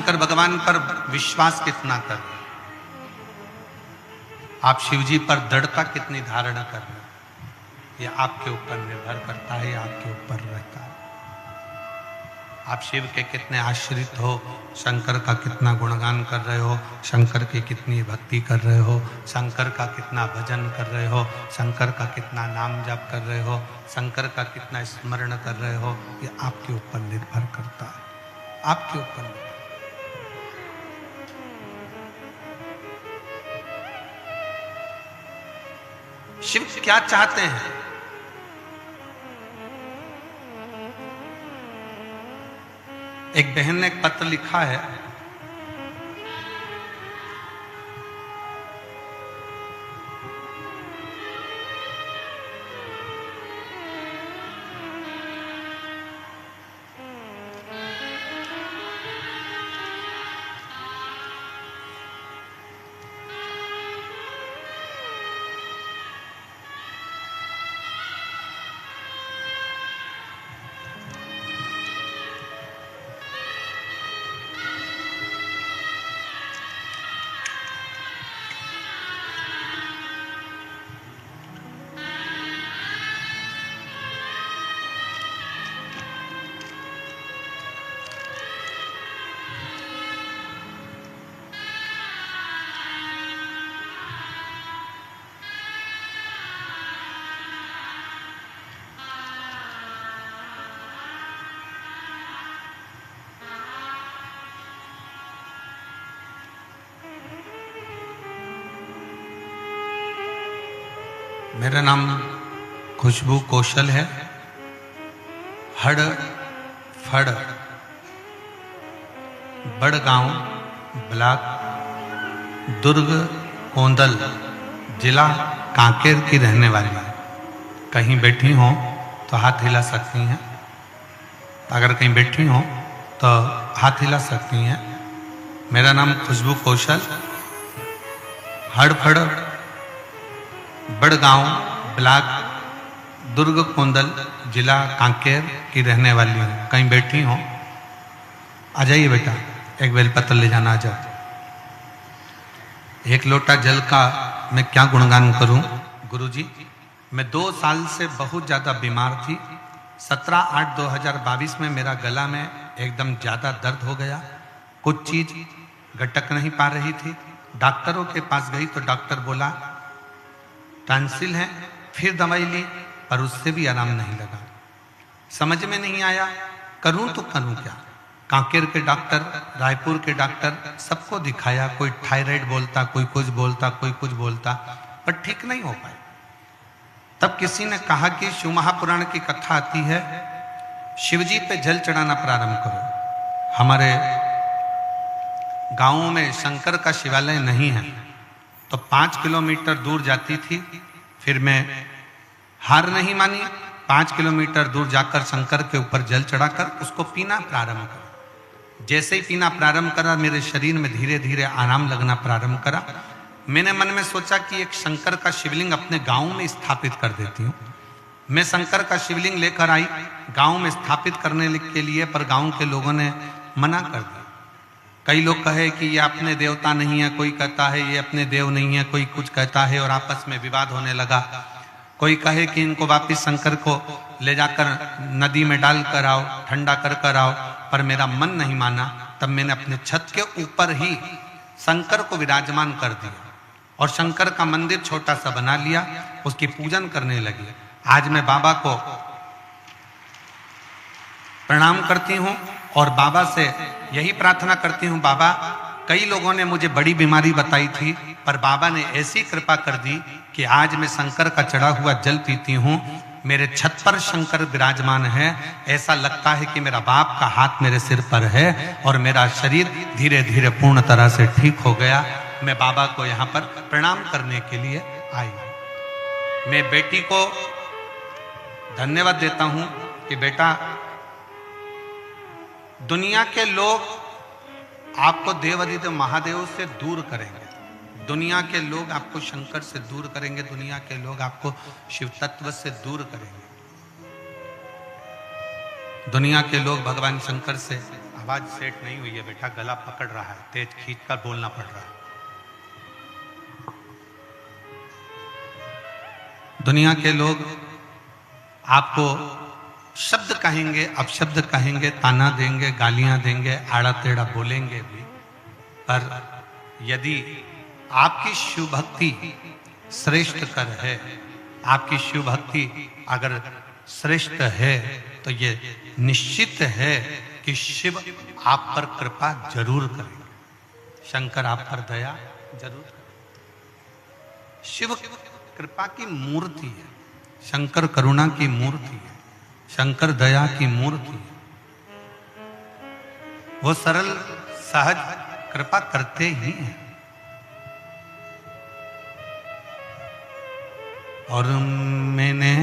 शंकर भगवान पर विश्वास कितना कर रहे, आप शिव जी पर दृढ़ता कितनी धारण कर रहे, ये आपके ऊपर निर्भर करता है, आपके ऊपर रहता है। आप शिव के कितने आश्रित हो, शंकर का कितना गुणगान कर रहे हो, शंकर की कितनी भक्ति कर रहे हो, शंकर का कितना भजन कर रहे हो, शंकर का कितना नाम जाप कर रहे हो, शंकर का कितना स्मरण कर रहे हो, ये आपके ऊपर निर्भर करता है, आपके ऊपर निर्भर। शिव क्या चाहते हैं? एक बहन ने एक पत्र लिखा है, मेरा नाम खुशबू कौशल है। हड़ फड़ बड़गांव ब्लॉक दुर्ग कोंदल जिला कांकेर की रहने वाली है। कहीं बैठी हो तो हाथ हिला सकती हैं, अगर कहीं बैठी हो तो हाथ हिला सकती हैं। मेरा नाम खुशबू कौशल, हड़फड़ बड़गांव ब्लॉक दुर्ग कोंदल जिला कांकेर की रहने वाली हूँ। कहीं बैठी हो आ जाइए बेटा, एक बेलपत्र ले जाना, आ जाओ। एक लोटा जल का मैं क्या गुणगान करूं गुरुजी। मैं 2 साल से बहुत ज़्यादा बीमार थी। 17/8/2022 में मेरा गला में एकदम ज़्यादा दर्द हो गया, कुछ चीज़ गटक नहीं पा रही थी। डॉक्टरों के पास गई तो डॉक्टर बोला टॉन्सिल है, फिर दवाई ली पर उससे भी आराम नहीं लगा। समझ में नहीं आया करूं तो करूं क्या। कांकेर के डॉक्टर, रायपुर के डॉक्टर, सबको दिखाया, कोई थायराइड बोलता, कोई कुछ बोलता, कोई कुछ बोलता, पर ठीक नहीं हो पाए। तब किसी ने कहा कि शिव महापुराण की कथा आती है, शिवजी पे जल चढ़ाना प्रारंभ करो। हमारे गांवों में शंकर का शिवालय नहीं है, तो 5 किलोमीटर दूर जाती थी। फिर मैं हार नहीं मानी, 5 किलोमीटर दूर जाकर शंकर के ऊपर जल चढ़ाकर उसको पीना प्रारंभ करा। जैसे ही पीना प्रारंभ करा, मेरे शरीर में धीरे धीरे आराम लगना प्रारंभ करा। मैंने मन में सोचा कि एक शंकर का शिवलिंग अपने गांव में स्थापित कर देती हूँ। मैं शंकर का शिवलिंग लेकर आई गांव में स्थापित करने के लिए, पर गांव के लोगों ने मना कर दिया। कई लोग कहे कि ये अपने देवता नहीं है, कोई कहता है ये अपने देव नहीं है, कोई कुछ कहता है, और आपस में विवाद होने लगा। कोई कहे कि इनको वापिस शंकर को ले जाकर नदी में डाल कर आओ, ठंडा कर कर आओ, पर मेरा मन नहीं माना। तब मैंने अपने छत के ऊपर ही शंकर को विराजमान कर दिया और शंकर का मंदिर छोटा सा बना लिया, उसकी पूजन करने लगी। आज मैं बाबा को प्रणाम करती हूँ और बाबा से यही प्रार्थना करती हूँ, बाबा कई लोगों ने मुझे बड़ी बीमारी बताई थी, पर बाबा ने ऐसी कृपा कर दी कि आज मैं शंकर का चढ़ा हुआ जल पीती हूँ। मेरे छत पर शंकर विराजमान है, ऐसा लगता है कि मेरा बाप का हाथ मेरे सिर पर है और मेरा शरीर धीरे धीरे पूर्ण तरह से ठीक हो गया। मैं बाबा को यहाँ पर प्रणाम करने के लिए आई। मैं बेटी को धन्यवाद देता हूँ कि बेटा, दुनिया के लोग आपको देवाधिदेव महादेव से दूर करेंगे, दुनिया के लोग आपको शंकर से दूर करेंगे, दुनिया के लोग आपको शिव तत्व से दूर करेंगे। दुनिया के लोग भगवान शंकर से आवाज सेट नहीं हुई है बेटा, गला पकड़ रहा है, तेज खींचकर बोलना पड़ रहा है। दुनिया के लोग आपको शब्द कहेंगे, अपशब्द कहेंगे, ताना देंगे, गालियां देंगे, आड़ा टेढ़ा बोलेंगे भी, पर यदि आपकी शिव भक्ति श्रेष्ठ कर है, आपकी शिव भक्ति अगर श्रेष्ठ है, तो ये निश्चित है कि शिव आप पर कृपा जरूर करेंगे, शंकर आप पर दया जरूर करेंगे। शिव कृपा की मूर्ति है, शंकर करुणा की मूर्ति है, शंकर दया की मूर्ति है। वो सरल सहज कृपा करते ही हैं। और मैंने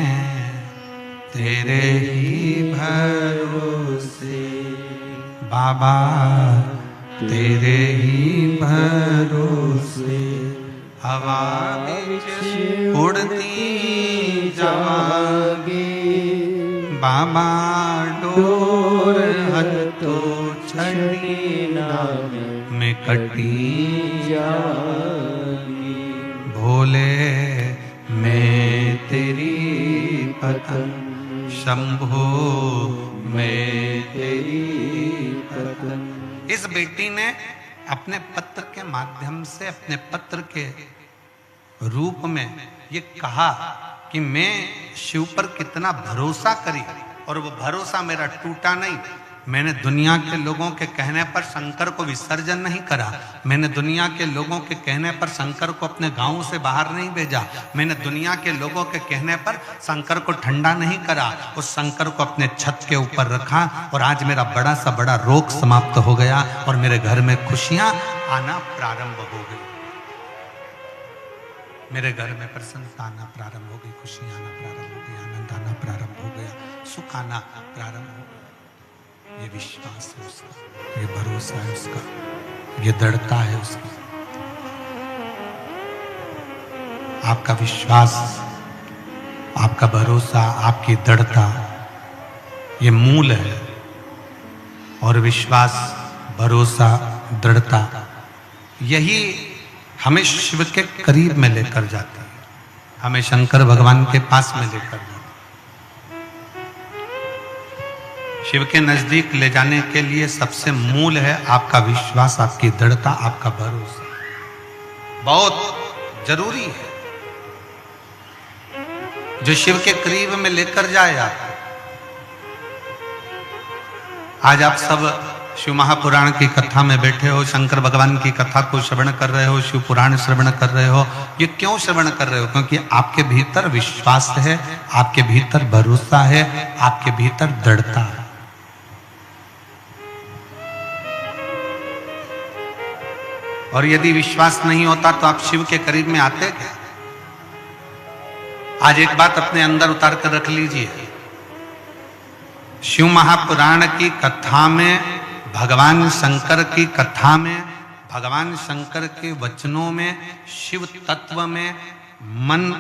तेरे ही भरोसे बाबा, तेरे ही भरोसे हवा में उड़ती जागे बाबा, डोर हर तो छड़ी में कटी जागी। भोले मैं तेरी पतंग, शंभो मैं तेरी पतंग। इस बेटी ने अपने पत्र के माध्यम से, अपने पत्र के रूप में ये कहा कि मैं शिव पर कितना भरोसा करी, और वो भरोसा मेरा टूटा नहीं। मैंने दुनिया के लोगों के कहने पर शंकर को विसर्जन नहीं करा, मैंने दुनिया के लोगों के कहने पर शंकर को अपने गांव से बाहर नहीं भेजा, मैंने दुनिया के लोगों के कहने पर शंकर को ठंडा नहीं करा, उस शंकर को अपने छत के ऊपर रखा। और आज मेरा बड़ा सा बड़ा रोग समाप्त हो गया और मेरे घर में खुशियां आना प्रारंभ हो गई, मेरे घर में प्रसन्नता आना प्रारंभ हो गई, खुशियां आना प्रारंभ हो गई, आनंद आना प्रारंभ हो गया, सुख आना प्रारंभ हो गया। ये विश्वास है उसका, ये भरोसा है उसका, ये दृढ़ता है उसकी। आपका विश्वास, आपका भरोसा, आपकी दृढ़ता, ये मूल है। और विश्वास, भरोसा, दृढ़ता, यही हमें शिव के करीब में लेकर जाती है, हमें शंकर भगवान के पास में लेकर जाती है। शिव के नजदीक ले जाने के लिए सबसे मूल है आपका विश्वास, आपकी दृढ़ता, आपका भरोसा, बहुत जरूरी है। जो शिव के करीब में लेकर जाए आपको। आज आप सब शिव महापुराण की कथा में बैठे हो, शंकर भगवान की कथा को श्रवण कर रहे हो, शिव पुराण श्रवण कर रहे हो। ये क्यों श्रवण कर रहे हो? क्योंकि आपके भीतर विश्वास है, आपके भीतर भरोसा है, आपके भीतर दृढ़ता है। और यदि विश्वास नहीं होता तो आप शिव के करीब में आते क्या? आज एक बात अपने अंदर उतार कर रख लीजिए। शिव महापुराण की कथा में, भगवान शंकर की कथा में, भगवान शंकर के वचनों में, शिव तत्व में मन,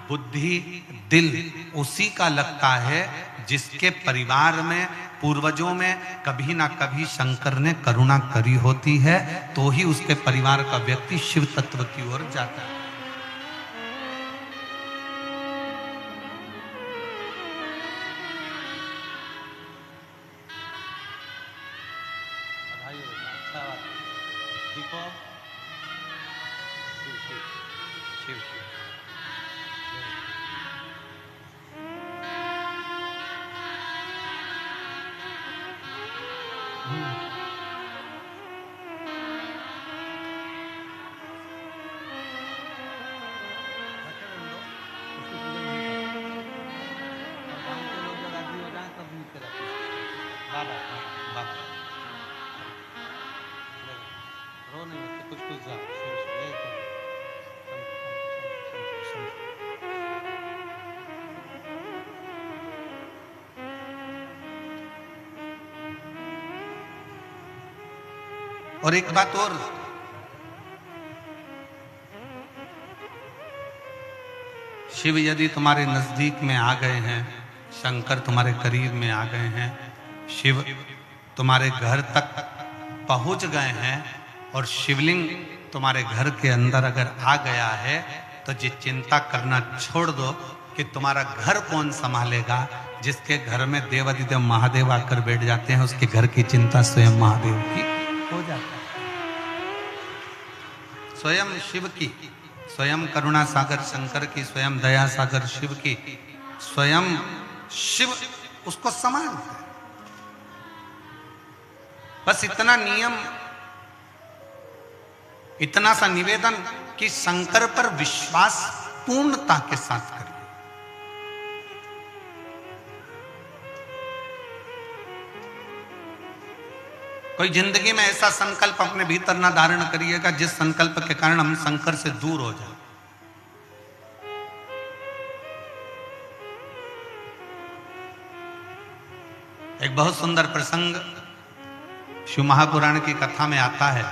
बुद्धि, दिल उसी का लगता है जिसके परिवार में, पूर्वजों में कभी ना कभी शंकर ने करुणा करी होती है, तो ही उसके परिवार का व्यक्ति शिव तत्व की ओर जाता है। और एक बात और, शिव यदि तुम्हारे नजदीक में आ गए हैं, शंकर तुम्हारे करीब में आ गए हैं, शिव तुम्हारे घर तक पहुंच गए हैं और शिवलिंग तुम्हारे घर के अंदर अगर आ गया है तो ये चिंता करना छोड़ दो कि तुम्हारा घर कौन संभालेगा। जिसके घर में देवाधिदेव महादेव आकर बैठ जाते हैं उसके घर की चिंता स्वयं महादेव की हो जाती है, स्वयं शिव की, स्वयं करुणा सागर शंकर की, स्वयं दया सागर शिव की, स्वयं शिव उसको संभालते हैं। बस इतना नियम, इतना सा निवेदन कि शंकर पर विश्वास पूर्णता के साथ करिए। कोई जिंदगी में ऐसा संकल्प अपने भीतर ना धारण करिएगा जिस संकल्प के कारण हम शंकर से दूर हो जाए। एक बहुत सुंदर प्रसंग शिव महापुराण की कथा में आता है।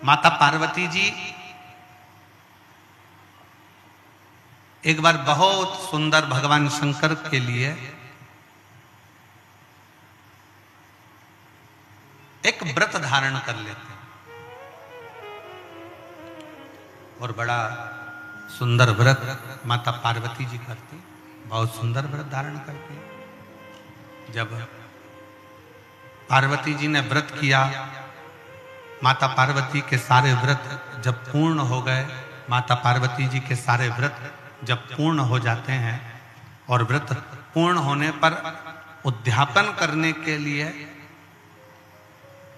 माता पार्वती जी एक बार बहुत सुंदर भगवान शंकर के लिए एक व्रत धारण कर लेते हैं और बड़ा सुंदर व्रत माता पार्वती जी करती, बहुत सुंदर व्रत धारण करती। जब पार्वती जी ने व्रत किया, माता पार्वती के सारे व्रत जब पूर्ण हो गए, माता पार्वती जी के सारे व्रत जब पूर्ण हो जाते हैं और व्रत पूर्ण होने पर उद्यापन करने के लिए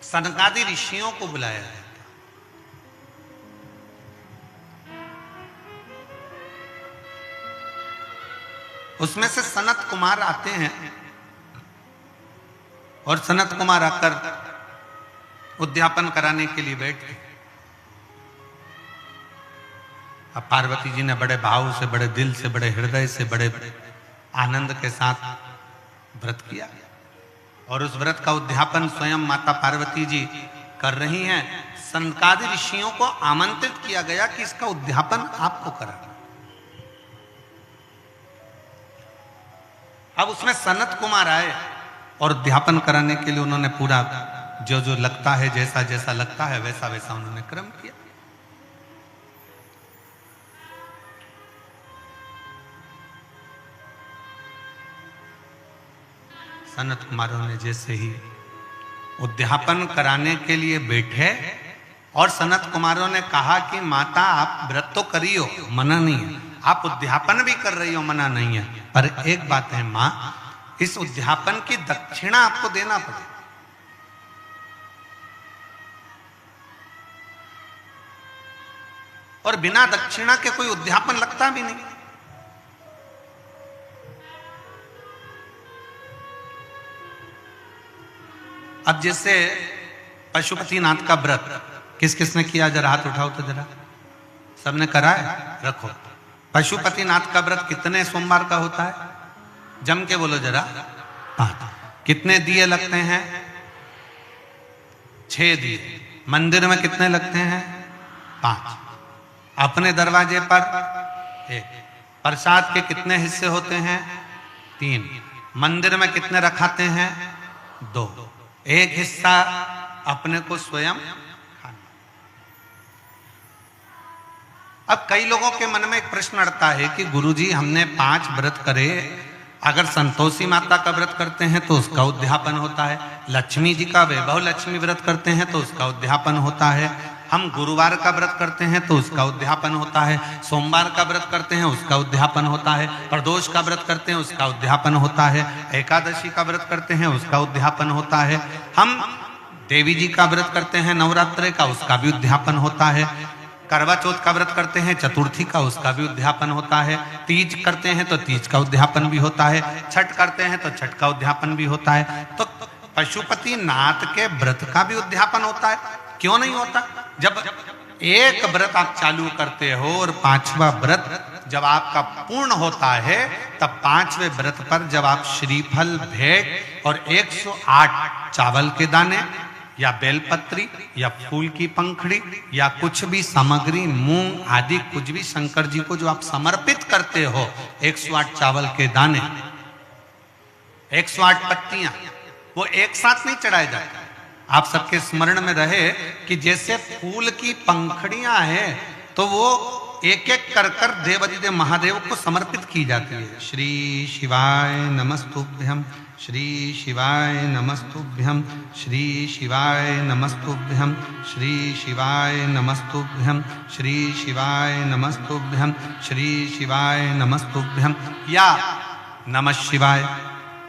सनकादि ऋषियों को बुलाया जाता। उसमें से सनत कुमार आते हैं और सनत कुमार आकर उद्यापन कराने के लिए बैठे। अब पार्वती जी ने बड़े भाव से, बड़े दिल से, बड़े हृदय से, बड़े आनंद के साथ व्रत किया और उस व्रत का उद्यापन स्वयं माता पार्वती जी कर रही हैं। सनकादि ऋषियों को आमंत्रित किया गया कि इसका उद्यापन आपको करना। अब उसमें सनत कुमार आए और उद्यापन कराने के लिए उन्होंने पूरा जो जो लगता है, जैसा जैसा लगता है वैसा वैसा उन्होंने क्रम किया। सनत कुमारों ने जैसे ही उद्यापन कराने के लिए बैठे और सनत कुमारों ने कहा कि माता आप व्रत तो करियो, मना नहीं है, आप उद्यापन भी कर रही हो, मना नहीं है, पर एक बात है मां, इस उद्यापन की दक्षिणा आपको देना पड़ेगा। और बिना दक्षिणा के कोई उद्यापन लगता भी नहीं। अब जैसे पशुपतिनाथ का व्रत किस किस ने किया, जरा हाथ उठाओ तो जरा। सबने करा है? रखो। पशुपतिनाथ का व्रत कितने सोमवार का होता है? जम के बोलो जरा। 5। कितने दिए लगते हैं? 6 दिए। मंदिर में कितने लगते हैं? 5। अपने दरवाजे पर 1। प्रसाद के कितने हिस्से होते हैं? 3। मंदिर में कितने रखाते हैं? 2। एक हिस्सा अपने को स्वयं खाना। अब कई लोगों के मन में एक प्रश्न अड़ता है कि गुरुजी हमने 5 व्रत करे, अगर संतोषी माता का व्रत करते हैं तो उसका उद्यापन होता है, लक्ष्मी जी का वैभव लक्ष्मी व्रत करते हैं तो उसका उद्यापन होता है, हम गुरुवार का व्रत करते हैं तो उसका उद्यापन होता है, सोमवार का व्रत करते हैं उसका उद्यापन होता है, प्रदोष का व्रत करते हैं उसका उद्यापन होता है, एकादशी का व्रत करते हैं उसका उद्यापन होता है, हम देवी जी का व्रत करते हैं नवरात्रि का, उसका भी उद्यापन होता है, करवा चौथ का व्रत करते हैं चतुर्थी का, उसका भी उद्यापन होता है, तीज करते हैं तो तीज का उद्यापन भी होता है, छठ करते हैं तो छठ का उद्यापन भी होता है। तो पशुपति नाथ के व्रत का भी उद्यापन होता है, क्यों नहीं होता? जब एक व्रत आप चालू करते हो और 5वां व्रत जब आपका पूर्ण होता है, तब 5वें व्रत पर जब आप श्रीफल, भेंट और 108 चावल के दाने या बेलपत्री या फूल की पंखड़ी या कुछ भी सामग्री, मूंग आदि कुछ भी शंकर जी को जो आप समर्पित करते हो, 108 चावल के दाने, 108 पत्तियां, वो एक साथ नहीं चढ़ाए जाते। आप सबके स्मरण में रहे कि जैसे फूल की पंखड़ियां हैं तो वो एक एक कर कर देवाधिदेव महादेव को समर्पित की जाती है। श्री शिवाय नमस्तुभ्यम, श्री शिवाय नमस्तुभ्यम, श्री शिवाय नमस्तुभ्यम, श्री शिवाय नमस्तुभ्यम, श्री शिवाय नमस्तुभ्यम, श्री शिवाय नमस्तुभ्यम, या नमः शिवाय,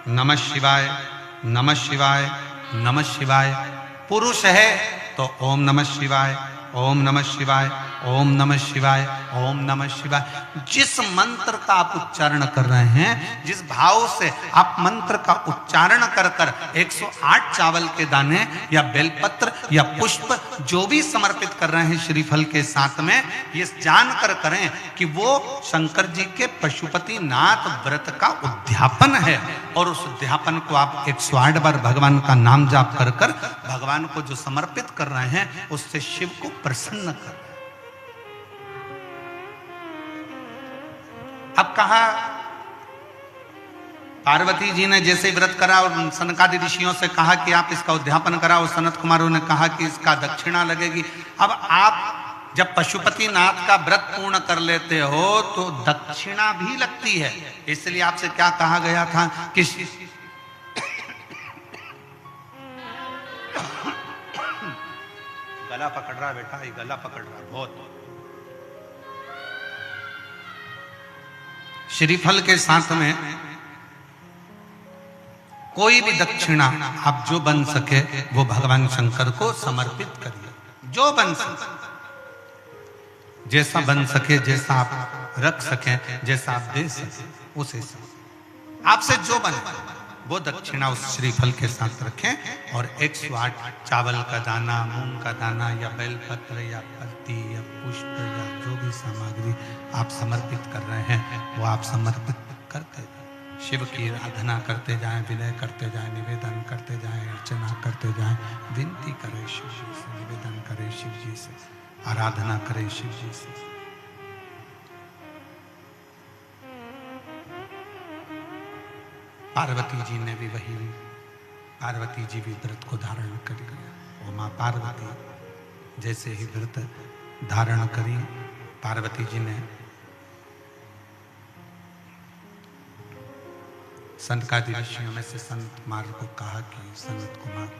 नमः शिवाय, नमः शिवाय, नमः शिवाय। पुरुष है तो ओम नमः शिवाय, ओम नमः शिवाय, ओम नमः शिवाय, ओम नमः शिवाय। जिस मंत्र का आप उच्चारण कर रहे हैं, जिस भाव से आप मंत्र का उच्चारण कर कर 108 चावल के दाने या बेलपत्र या पुष्प जो भी समर्पित कर रहे हैं श्रीफल के साथ में, ये जानकर करें कि वो शंकर जी के पशुपति नाथ व्रत का उद्यापन है। और उस उद्यापन को आप 108 बार भगवान का नाम जाप कर कर भगवान को जो समर्पित कर रहे हैं, उससे शिव को प्रसन्न कर। अब कहा पार्वती जी ने जैसे व्रत करा और सनकादि ऋषियों से कहा कि आप इसका उद्यापन कराओ, सनत कुमारों ने कहा कि इसका दक्षिणा लगेगी। अब आप जब पशुपति नाथ का व्रत पूर्ण कर लेते हो तो दक्षिणा भी लगती है। इसलिए आपसे क्या कहा गया था कि गला पकड़ रहा बेटा, ये गला पकड़ रहा बहुत। श्रीफल के साथ में कोई भी दक्षिणा आप जो बन सके वो भगवान शंकर को समर्पित करिए, जो बन सके, जैसा बन सके, जैसा आप रख सके, जैसा आप दे सके, उसे आपसे जो बने वो दक्षिणा उस श्रीफल के साथ रखें। और 108 चावल का दाना, मूंग का दाना या बेलपत्र या पत्ती या पुष्प या जो भी सामग्री आप समर्पित कर रहे हैं वो आप समर्पित करते जाएं। शिव की आराधना करते जाएं, विनय करते जाएं, निवेदन करते जाएं, अर्चना करते जाएं, विनती करें शिव जी से, निवेदन करें शिव जी से, आराधना करें शिव जी से। पार्वती जी ने भी वही, पार्वती जी भी व्रत को धारण कर लिया। और माँ पार्वती जैसे ही व्रत धारण करी, पार्वती जी ने सनकादि ऋषियों में से संत कुमार को कहा कि संत कुमार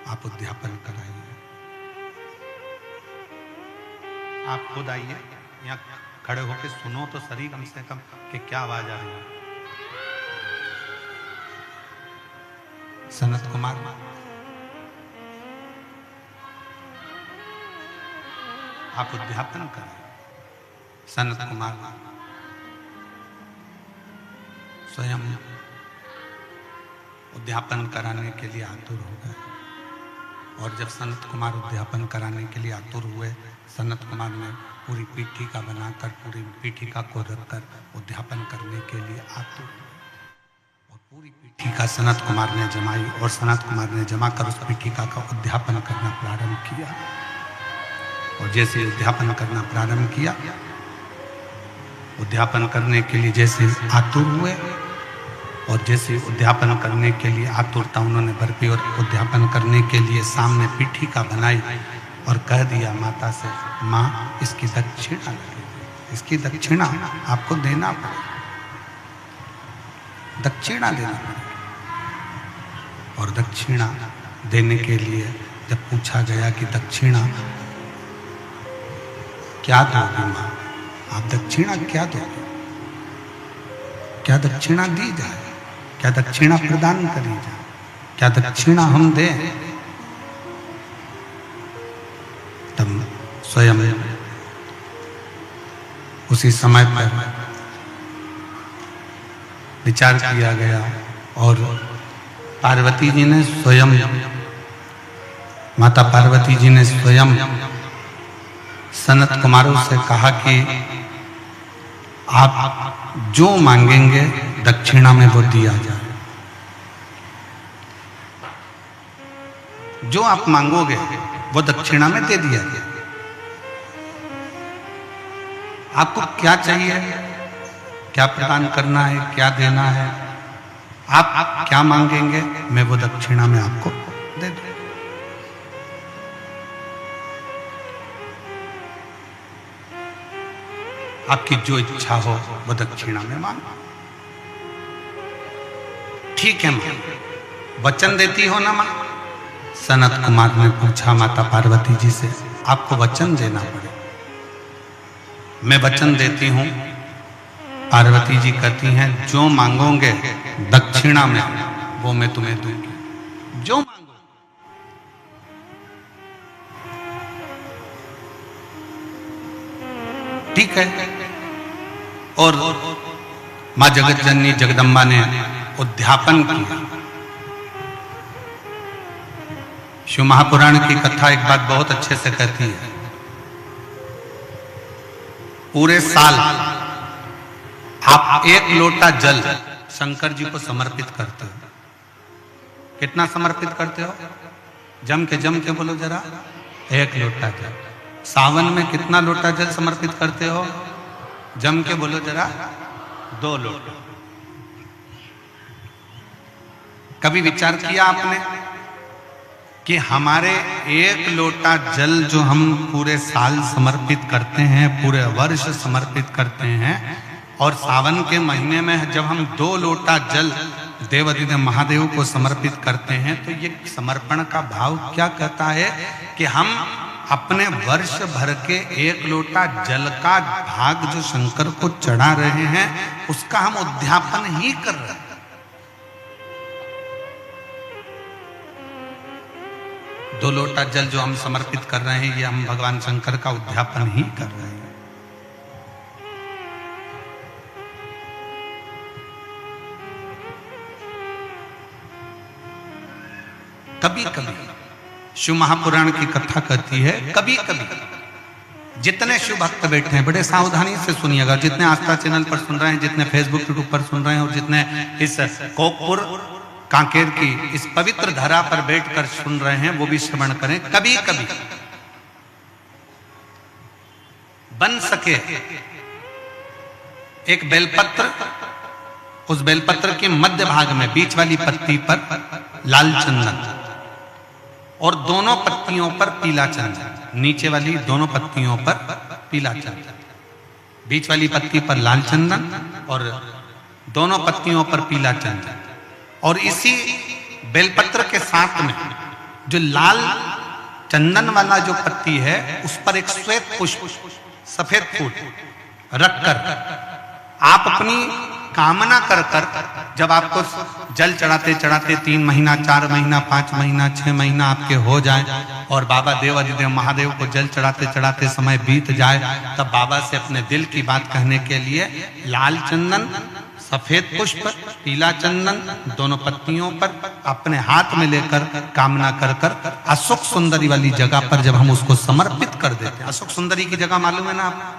आप उद्यापन कराइए, आप खुद आइए, यहाँ खड़े होकर सुनो तो सही कम से कम कि क्या आवाज आ रही है। सनत कुमार आप उद्यापन करें। सनत कुमार स्वयं उद्यापन कराने के लिए आतुर हो गए। और जब सनत कुमार उद्यापन कराने के लिए आतुर हुए, सनत कुमार ने पूरी पीठिका बनाकर, पूरी पीठिका को रखकर उद्यापन करने के लिए आतुर हुए। और पूरी पीठिका सनत कुमार ने जमाई और सनत कुमार ने जमाकर उस पीठिका का उद्यापन करना प्रारंभ किया। और जैसे उद्यापन करना प्रारंभ किया, उद्यापन करने के लिए जैसे आतुर हुए और जैसे उद्यापन करने के लिए आतुरता उन्होंने बरती और उद्यापन करने के लिए सामने पीठिका बनाई और कह दिया माता से, माँ इसकी दक्षिणा लगेगी, इसकी दक्षिणा आपको देना पड़ेगा, दक्षिणा देना पड़ेगा। और दक्षिणा देने के लिए जब पूछा गया कि दक्षिणा क्या दोगे माँ, आप दक्षिणा क्या दोगे, क्या दक्षिणा दी जाए, क्या दक्षिणा प्रदान करी जाए, क्या दक्षिणा हम दें। तब स्वयं उसी समय पर विचार किया गया और पार्वती जी ने स्वयं, माता पार्वती जी ने स्वयं सनत कुमारों से कहा कि आप जो मांगेंगे दक्षिणा में वो दिया जाए, जो आप मांगोगे वो दक्षिणा में दे दिया गया। आपको क्या चाहिए, क्या प्रदान करना है, क्या देना है, आप क्या मांगेंगे मैं वो दक्षिणा में आपको दे दूं। आपकी जो इच्छा हो वो दक्षिणा में मांगो। ठीक है मां, वचन देती हो ना मां? सनत कुमार ने पूछा माता पार्वती जी से, आपको वचन देना पड़े। मैं वचन देती हूं। पार्वती जी कहती हैं जो मांगोगे दक्षिणा में वो मैं तुम्हें दूंगी, जो मांगो। ठीक है। और मां जगत जननी जगदम्बा ने उद्यापन किया। शिव महापुराण की कथा एक बात बहुत अच्छे से कहती है, पूरे साल आप एक लोटा जल शंकर जी को समर्पित करते हो। कितना समर्पित करते हो? जम के बोलो जरा। एक लोटा जल। सावन में कितना लोटा जल समर्पित करते हो? जम के बोलो जरा। 2 लोटा। कभी विचार किया आपने कि हमारे एक लोटा जल जो हम पूरे साल समर्पित करते हैं, पूरे वर्ष समर्पित करते हैं, और सावन के महीने में जब हम 2 लोटा जल देवाधिदेव महादेव को समर्पित करते हैं, तो ये समर्पण का भाव क्या कहता है कि हम अपने वर्ष भर के 1 लोटा जल का भाग जो शंकर को चढ़ा रहे हैं, उसका हम उद्यापन ही कर रहे हैं। 2 लोटा जल जो हम समर्पित कर रहे हैं, ये हम भगवान शंकर का उद्यापन ही कर रहे हैं। कभी कभी शिव महापुराण की कथा कहती है, कभी कभी जितने शिव भक्त बैठे हैं, बड़े सावधानी से सुनिएगा, जितने आस्था चैनल पर सुन रहे हैं, जितने फेसबुक यूट्यूब पर सुन रहे हैं, और जितने इस कोकपुर कांकेर की इस पवित्र धरा पर बैठकर सुन रहे हैं, वो भी श्रवण करें। कभी कभी बन सके एक बेलपत्र, उस बेलपत्र के मध्य भाग में बीच वाली पत्ती पर लाल चंदन और दोनों पत्तियों पर पीला चंदन, नीचे वाली दोनों पत्तियों पर पीला चंदन, बीच वाली पत्ती पर लाल चंदन और दोनों पत्तियों पर पीला चंदन, और इसी बेलपत्र के साथ में जो लाल चंदन वाला जो पत्ती है, उस पर एक श्वेत पुष्प, सफेद फूल रखकर आप अपनी कामना कर कर, जब आपको जल चढ़ाते चढ़ाते 3 महीना, 4 महीना, 5 महीना, 6 महीना आपके हो जाए और बाबा देवाधिदेव महादेव को जल चढ़ाते चढ़ाते समय बीत जाए, तब बाबा से अपने दिल की बात कहने के लिए लाल चंदन, सफेद पुष्प, पीला चंदन दोनों पत्तियों पर अपने हाथ में लेकर कामना कर कर अशोक सुंदरी वाली जगह पर जब हम उसको समर्पित कर देते हैं। अशोक सुंदरी की जगह मालूम है ना आप?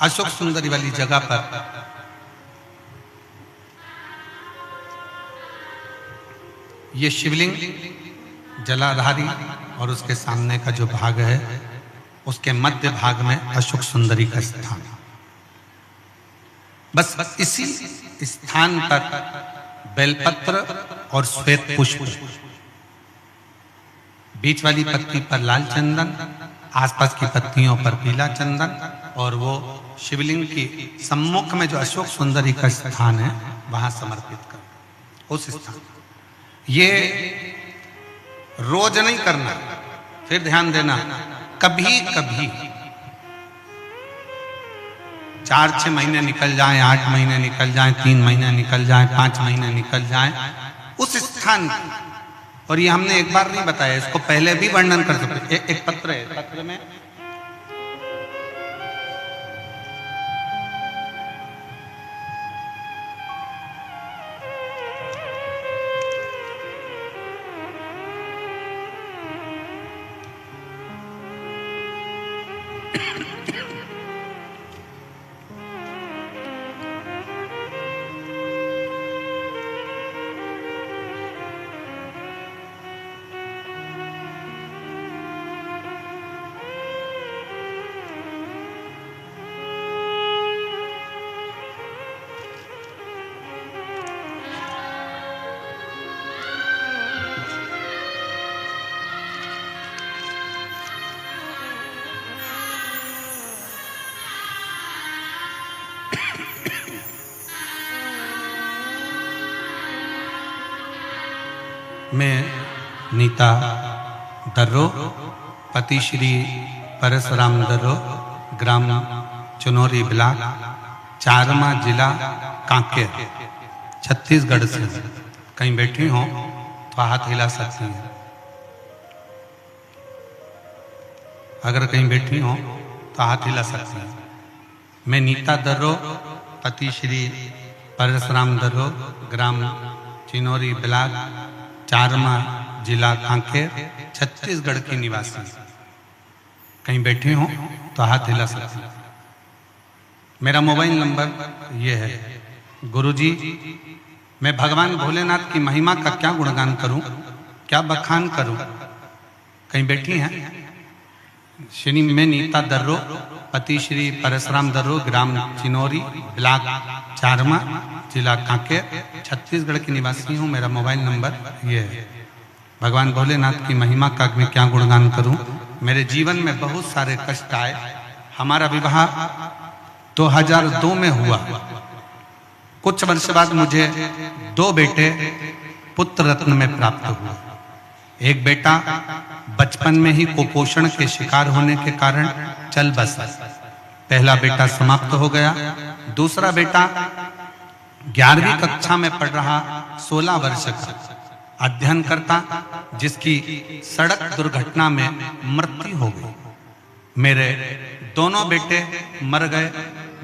अशोक सुंदरी वाली जगह पर ये शिवलिंग जलाधारी और उसके सामने का जो भाग है, उसके मध्य भाग में अशोक सुंदरी का स्थान। बस इसी स्थान पर बेलपत्र और श्वेत पुष्प, बीच वाली पत्ती पर लाल चंदन, आसपास की पत्तियों पर पीला चंदन, और वो शिवलिंग की सम्मुख में जो अशोक सुंदरी का स्थान है, वहां समर्पित कर। उस स्थान ये रोज नहीं करना, फिर ध्यान देना, कभी कभी 4-6 महीने निकल जाएं, 8 महीने निकल जाएं, 3 महीने निकल जाएं, 5 महीने निकल जाएं, उस स्थान की, और ये हमने एक बार नहीं बताया, इसको पहले भी वर्णन कर सकते। एक पत्र है, पत्र में मैं नीता दर्रो, पति श्री परसराम दर्रो, ग्राम चुनौरी ब्लॉक, चारमा जिला कांकेर, छत्तीसगढ़ से कहीं बैठी हो तो हाथ हिला सकती हैं। अगर कहीं बैठी हो तो हाथ हिला सकती हैं। मैं नीता दर्रो, पति श्री परसराम दर्रो, ग्राम चिनौरी ब्लॉक, चारमा जिला कांकेर, छत्तीसगढ़ की निवासी। कहीं बैठी हो तो हाथ हिला सकती हैं। मेरा मोबाइल नंबर ये है। गुरुजी, मैं भगवान भोलेनाथ की महिमा का क्या गुणगान करूं, क्या बखान करूं? कहीं बैठी हैं? श्री मैं नीता दर्रो, पति श्री परसराम दर्रो, ग्राम चिनौरी ब्लॉक, चारमा जिला कांकेर, छत्तीसगढ़ की निवासी हूँ। मेरा मोबाइल नंबर ये है। भगवान भोलेनाथ की महिमा का मैं क्या गुणगान करूं? मेरे जीवन में बहुत सारे कष्ट आए। हमारा विवाह 2002 में हुआ। कुछ वर्ष बाद मुझे 2 बेटे पुत्र रत्न में प्राप्त हुए। एक बेटा बचपन में ही कुपोषण के शिकार होने के कारण चल बसा। पहला बेटा समाप्त हो गया। दूसरा बेटा 11वीं कक्षा में पढ़ रहा, 16 वर्ष का, अध्ययन करता, जिसकी सड़क दुर्घटना में मृत्यु हो गई। मेरे दोनों बेटे मर गए।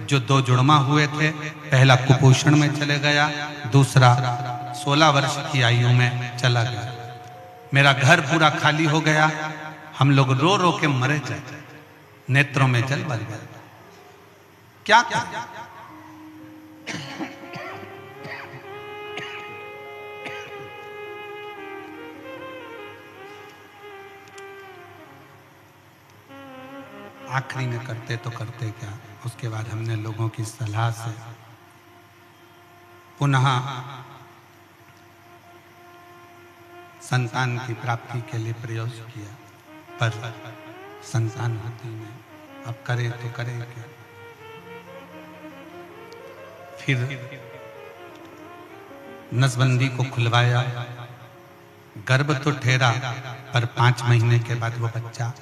जो 2 जुड़वा हुए थे, पहला कुपोषण में चले गया, दूसरा 16 वर्ष की आयु में चला गया। मेरा घर पूरा खाली हो गया। हम लोग रो रो के मरे जाते, नेत्रों में जल भर गया। क्या करें? आखिरी में करते तो करते क्या। उसके बाद हमने लोगों की सलाह से पुनः संतान की प्राप्ति के लिए प्रयास किया, पर संतान होती नहीं। अब करे तो करे क्या। फिर नसबंदी को खुलवाया। गर्भ तो ठहरा, पर 5 महीने के बाद वो बच्चा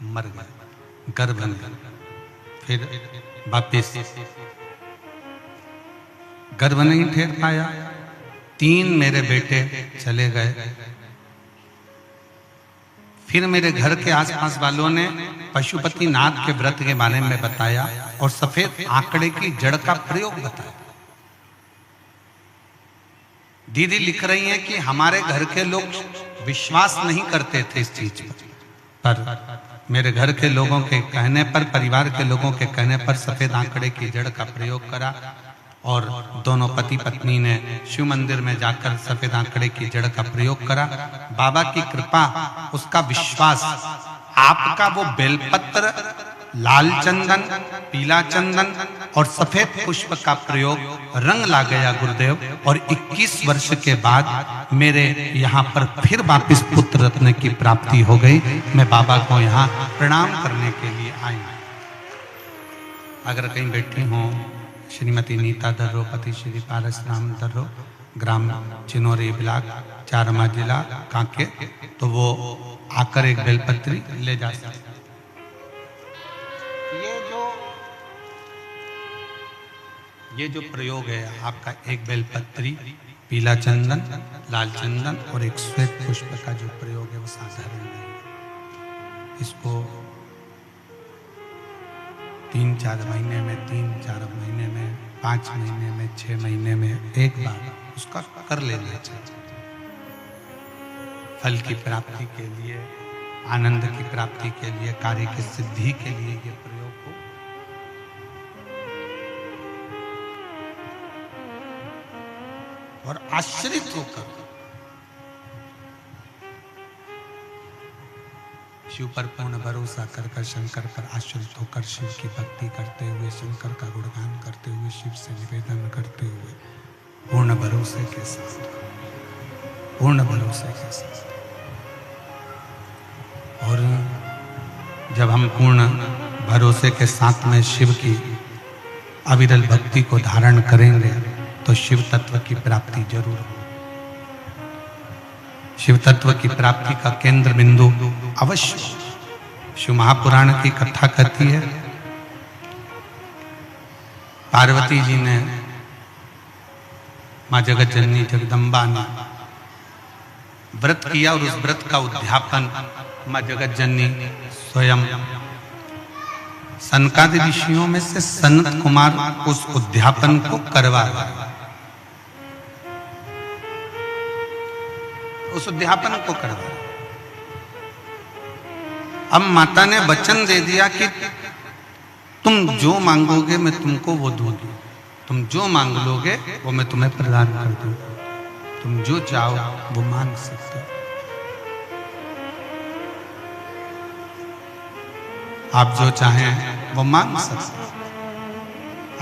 मर गया, गर्भ में। फिर वापिस गर्भ नहीं ठहर पाया। 3 मेरे बेटे चले गए। फिर मेरे घर के आसपास वालों ने पशुपति नाथ के व्रत के बारे में बताया और सफेद आंकड़े की जड़ का प्रयोग बताया। दीदी लिख रही हैं कि हमारे घर के लोग विश्वास नहीं करते थे इस चीज पर मेरे घर के लोगों के कहने पर, परिवार के लोगों के कहने पर सफेद आंकड़े की जड़ का प्रयोग करा और दोनों पति पत्नी ने शिव मंदिर में जाकर सफेद आंकड़े की जड़ का प्रयोग करा। बाबा की कृपा, उसका विश्वास, आपका वो बेलपत्र, लाल चंदन, पीला चंदन और सफेद पुष्प का प्रयोग रंग ला गया गुरुदेव। और 21 वर्ष के बाद मेरे यहाँ पर फिर वापिस पुत्र रत्न की प्राप्ति हो गई। मैं बाबा को यहाँ प्रणाम करने के लिए आई। अगर कहीं बैठी हो श्रीमती नीता दर्रो, पति श्री परसराम दर्रो, ग्राम चिनौरी ब्लॉक, चारमा जिला कांकेर, तो वो आकर एक बेलपत्री ले जा सकते। ये जो प्रयोग है आपका, एक बेलपत्री, पीला चंदन, लाल चंदन और एक श्वेत पुष्प का जो प्रयोग है वो साधारण नहीं है। इसको 3-4 महीने में, 3-4 महीने में, 5 महीने में, 6 महीने में एक बार उसका कर लेना चाहिए। फल की प्राप्ति के लिए, आनंद की प्राप्ति के लिए, कार्य की सिद्धि के लिए ये प्रयोग हो। और आश्रित होकर शिव पर पूर्ण भरोसा कर शंकर पर आश्रित होकर शिव की भक्ति करते हुए, शंकर का गुणगान करते हुए, शिव से निवेदन करते हुए, पूर्ण भरोसे के साथ, पूर्ण भरोसे के साथ। और जब हम पूर्ण भरोसे के साथ में शिव की अविरल भक्ति को धारण करेंगे तो शिव तत्व की प्राप्ति जरूर हो। शिव तत्व की प्राप्ति का केंद्र बिंदु अवश्य। शिव महापुराण की कथा कहती है, पार्वती जी ने मां जगत जननी जगदम्बा ने व्रत किया और उस व्रत का उद्यापन मां जगत जननी स्वयं सनकादि ऋषियों में से सनत कुमार उस उद्यापन को करवा रहा है। उस उद्यापन को करवा। अब माता ने वचन दे दिया कि तुम जो मांगोगे मैं तुमको वो दूंगी, तुम जो मांग लोगे वो मैं तुम्हें प्रदान कर दूंगा, तुम जो चाहो वो मांग सकते हो। आप जो चाहें वो मांग सकते हो,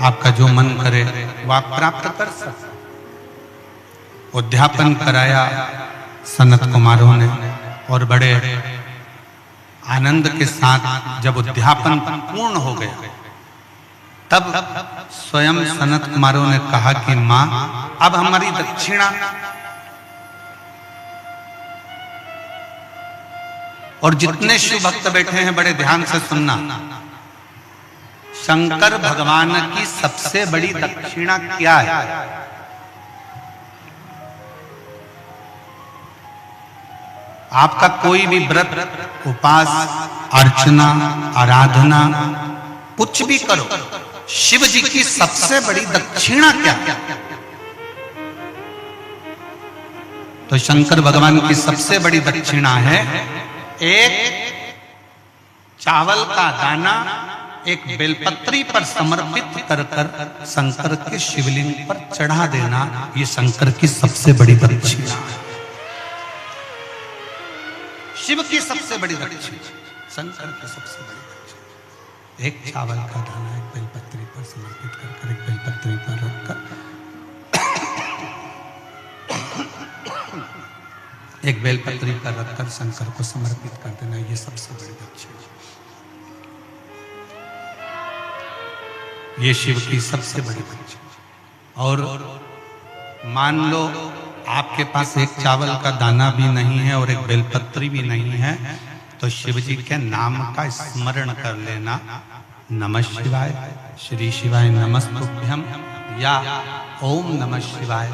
आपका जो मन करे वो आप प्राप्त कर सकते हो। उद्यापन कराया सनत कुमारों ने और बड़े आनंद के साथ जब उद्यापन पूर्ण हो गया तब स्वयं सनत कुमारों ने कहा कि मां अब हमारी दक्षिणा। और जितने शिव भक्त बैठे हैं बड़े ध्यान से सुनना, शंकर भगवान की सबसे बड़ी दक्षिणा क्या है? आपका कोई भी व्रत, उपास, अर्चना, आराधना कुछ भी करो, शिव जी की सबसे बड़ी दक्षिणा क्या है? तो शंकर भगवान की सबसे बड़ी दक्षिणा है एक चावल का दाना एक बेलपत्री पर समर्पित कर कर शंकर के शिवलिंग पर चढ़ा देना। ये शंकर की सबसे बड़ी दक्षिणा है। शिव की सबसे बड़ी दक्षिणा, शंकर की सबसे बड़ी दक्षिणा एक चावल का दाना एक बेलपत्री पर समर्पित कर कर, एक बेलपत्री पर रखकर एक बेलपत्री पर रखकर शंकर को समर्पित कर देना, ये सबसे बड़ी दक्षिणा। ये शिव की सबसे बड़ी दक्षिणा। और मान लो आपके पास एक चावल का दाना भी नहीं है और एक बेलपत्री भी नहीं है, तो शिव जी के नाम का स्मरण कर लेना, नमः शिवाय, श्री शिवाय नमस्तुभ्यम या ओम नमः शिवाय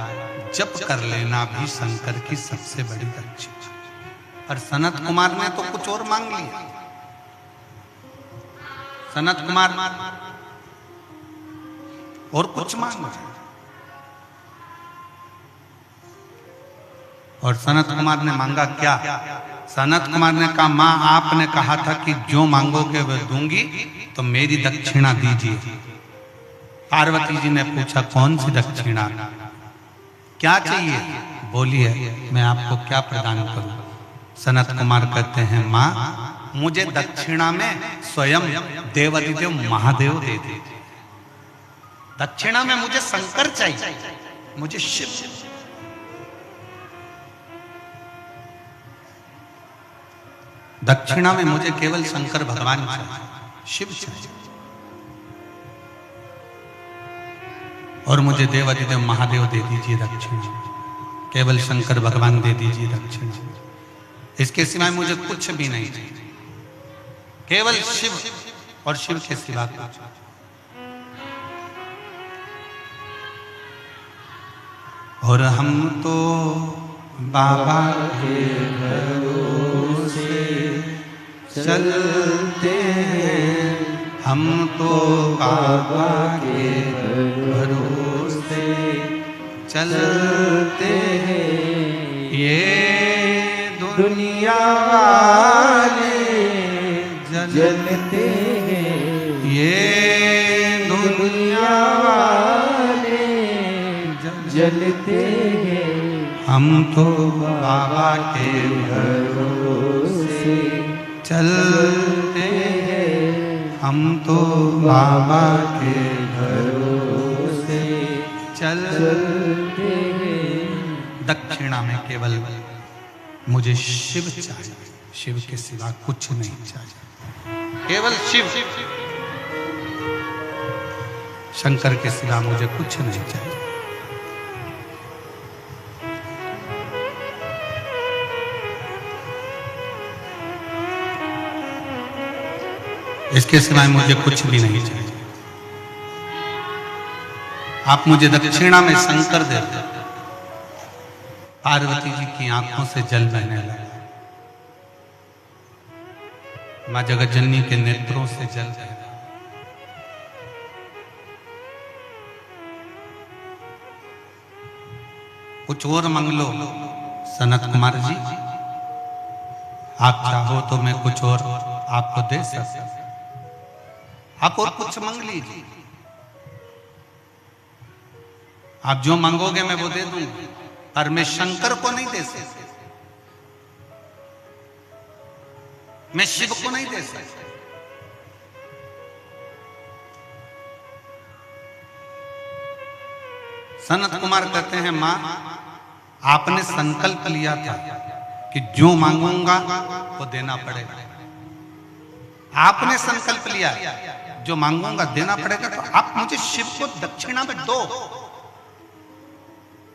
जप कर लेना भी शंकर की सबसे बड़ी दक्षिणा। और सनत कुमार ने तो कुछ और मांग लिया। सनत कुमार और कुछ मांग लिया। और सनत कुमार ने मांगा क्या? सनत कुमार ने कहा, मां आपने कहा था कि जो मांगोगे वह दूंगी, तो मेरी दक्षिणा दीजिए। पार्वती जी ने पूछा, कौन सी दक्षिणा, क्या चाहिए? बोलिए, मैं आपको क्या प्रदान करूं? सनत कुमार कहते हैं, मां मुझे दक्षिणा में स्वयं देवाधिदेव महादेव दे दे। दक्षिणा में मुझे शंकर चाहिए, मुझे शिव। दक्षिणा में मुझे केवल शंकर भगवान चाहिए, शिव चाहिए। और मुझे देवाधिदेव महादेव दे दीजिए दक्षिणा, केवल शंकर भगवान दे दीजिए दक्षिणा। इसके सिवाय मुझे कुछ भी नहीं चाहिए, केवल शिव और शिव के सिवा कुछ। और हम तो बाबा के भरोसे चलते हैं, हम तो बाबा के भरोसे चलते हैं। ये दुनिया वाले जलते हैं, ये दुनिया वाले जलते हैं। हम तो बाबा के भरोसे चलते हैं, हम तो बाबा के भरोसे चलते हैं। दक्षिणा में केवल मुझे शिव चाहिए, शिव के सिवा कुछ नहीं चाहिए, केवल शिव। शंकर के सिवा मुझे कुछ नहीं चाहिए। इसके सिवाय मुझे कुछ भी नहीं चाहिए। आप मुझे दक्षिणा में शंकर दे दो। पार्वती जी की आंखों से जल बहने लगा, मां जगत जननी के नेत्रों से जल बह रहा। कुछ और मांग लो सनत कुमार जी, आप चाहो तो मैं कुछ और आपको दे सकता हूं। आप और कुछ मांग लीजिए, आप जो मांगोगे मैं वो दे दूंगा, पर मैं शंकर को नहीं दे सकता, मैं शिव को नहीं दे सकता। सनत कुमार कहते हैं मां, आपने संकल्प लिया था कि जो मांगूंगा वो देना पड़ेगा। आपने संकल्प लिया जो मांगूंगा देना पड़ेगा, तो आप मुझे शिव को दक्षिणा में दो।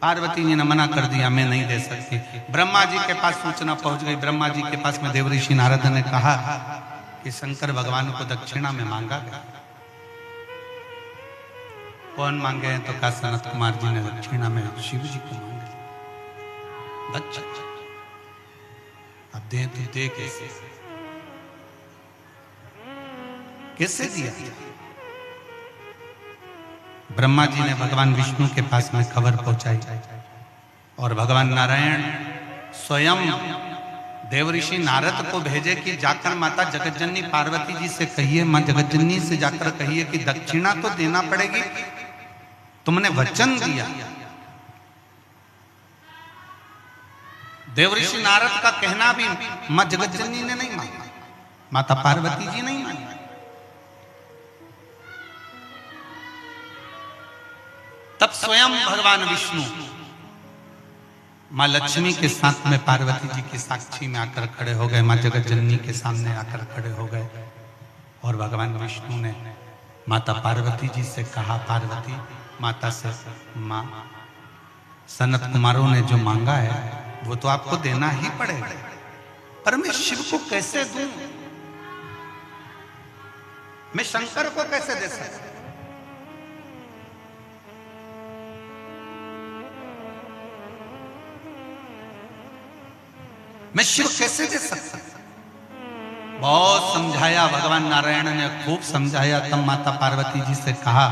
पार्वती जी ने मना कर दिया, मैं नहीं दे सकती। ब्रह्मा जी के पास सूचना पहुंच गई। ब्रह्मा जी के पास में देवऋषि नारद ने कहा कि शंकर भगवान को दक्षिणा में मांगा गया। कौन मांगे हैं? तो कहा सनत कुमार जी ने दक्षिणा में शिव जी को मांगे। बच्चा अब दे तो दे कैसे, कैसे दिया? ब्रह्मा जी ने भगवान विष्णु के पास में खबर पहुंचाई और भगवान नारायण स्वयं देवऋषि नारद को भेजे कि जाकर माता जगतजननी पार्वती जी से कहिए, मां जगतजननी से जाकर कहिए कि दक्षिणा तो देना पड़ेगी, तुमने वचन दिया। देवऋषि नारद का कहना भी मां जगतजननी ने नहीं माना, माता पार्वती जी नहीं मानी। तब स्वयं भगवान विष्णु मां लक्ष्मी के साथ में पार्वती जी की साक्षी में आकर खड़े हो गए, मां जगतजननी के सामने आकर खड़े हो गए और भगवान विष्णु ने माता पार्वती जी से कहा, पार्वती माता से, मां सनत कुमारों ने जो मांगा है वो तो आपको देना ही पड़ेगा, पर मैं शिव को कैसे दूं? मैं शंकर को कैसे दे सकता? मैं शिव कैसे दे सकता? बहुत समझाया भगवान नारायण ने, खूब समझाया। तब माता पार्वती जी से कहा,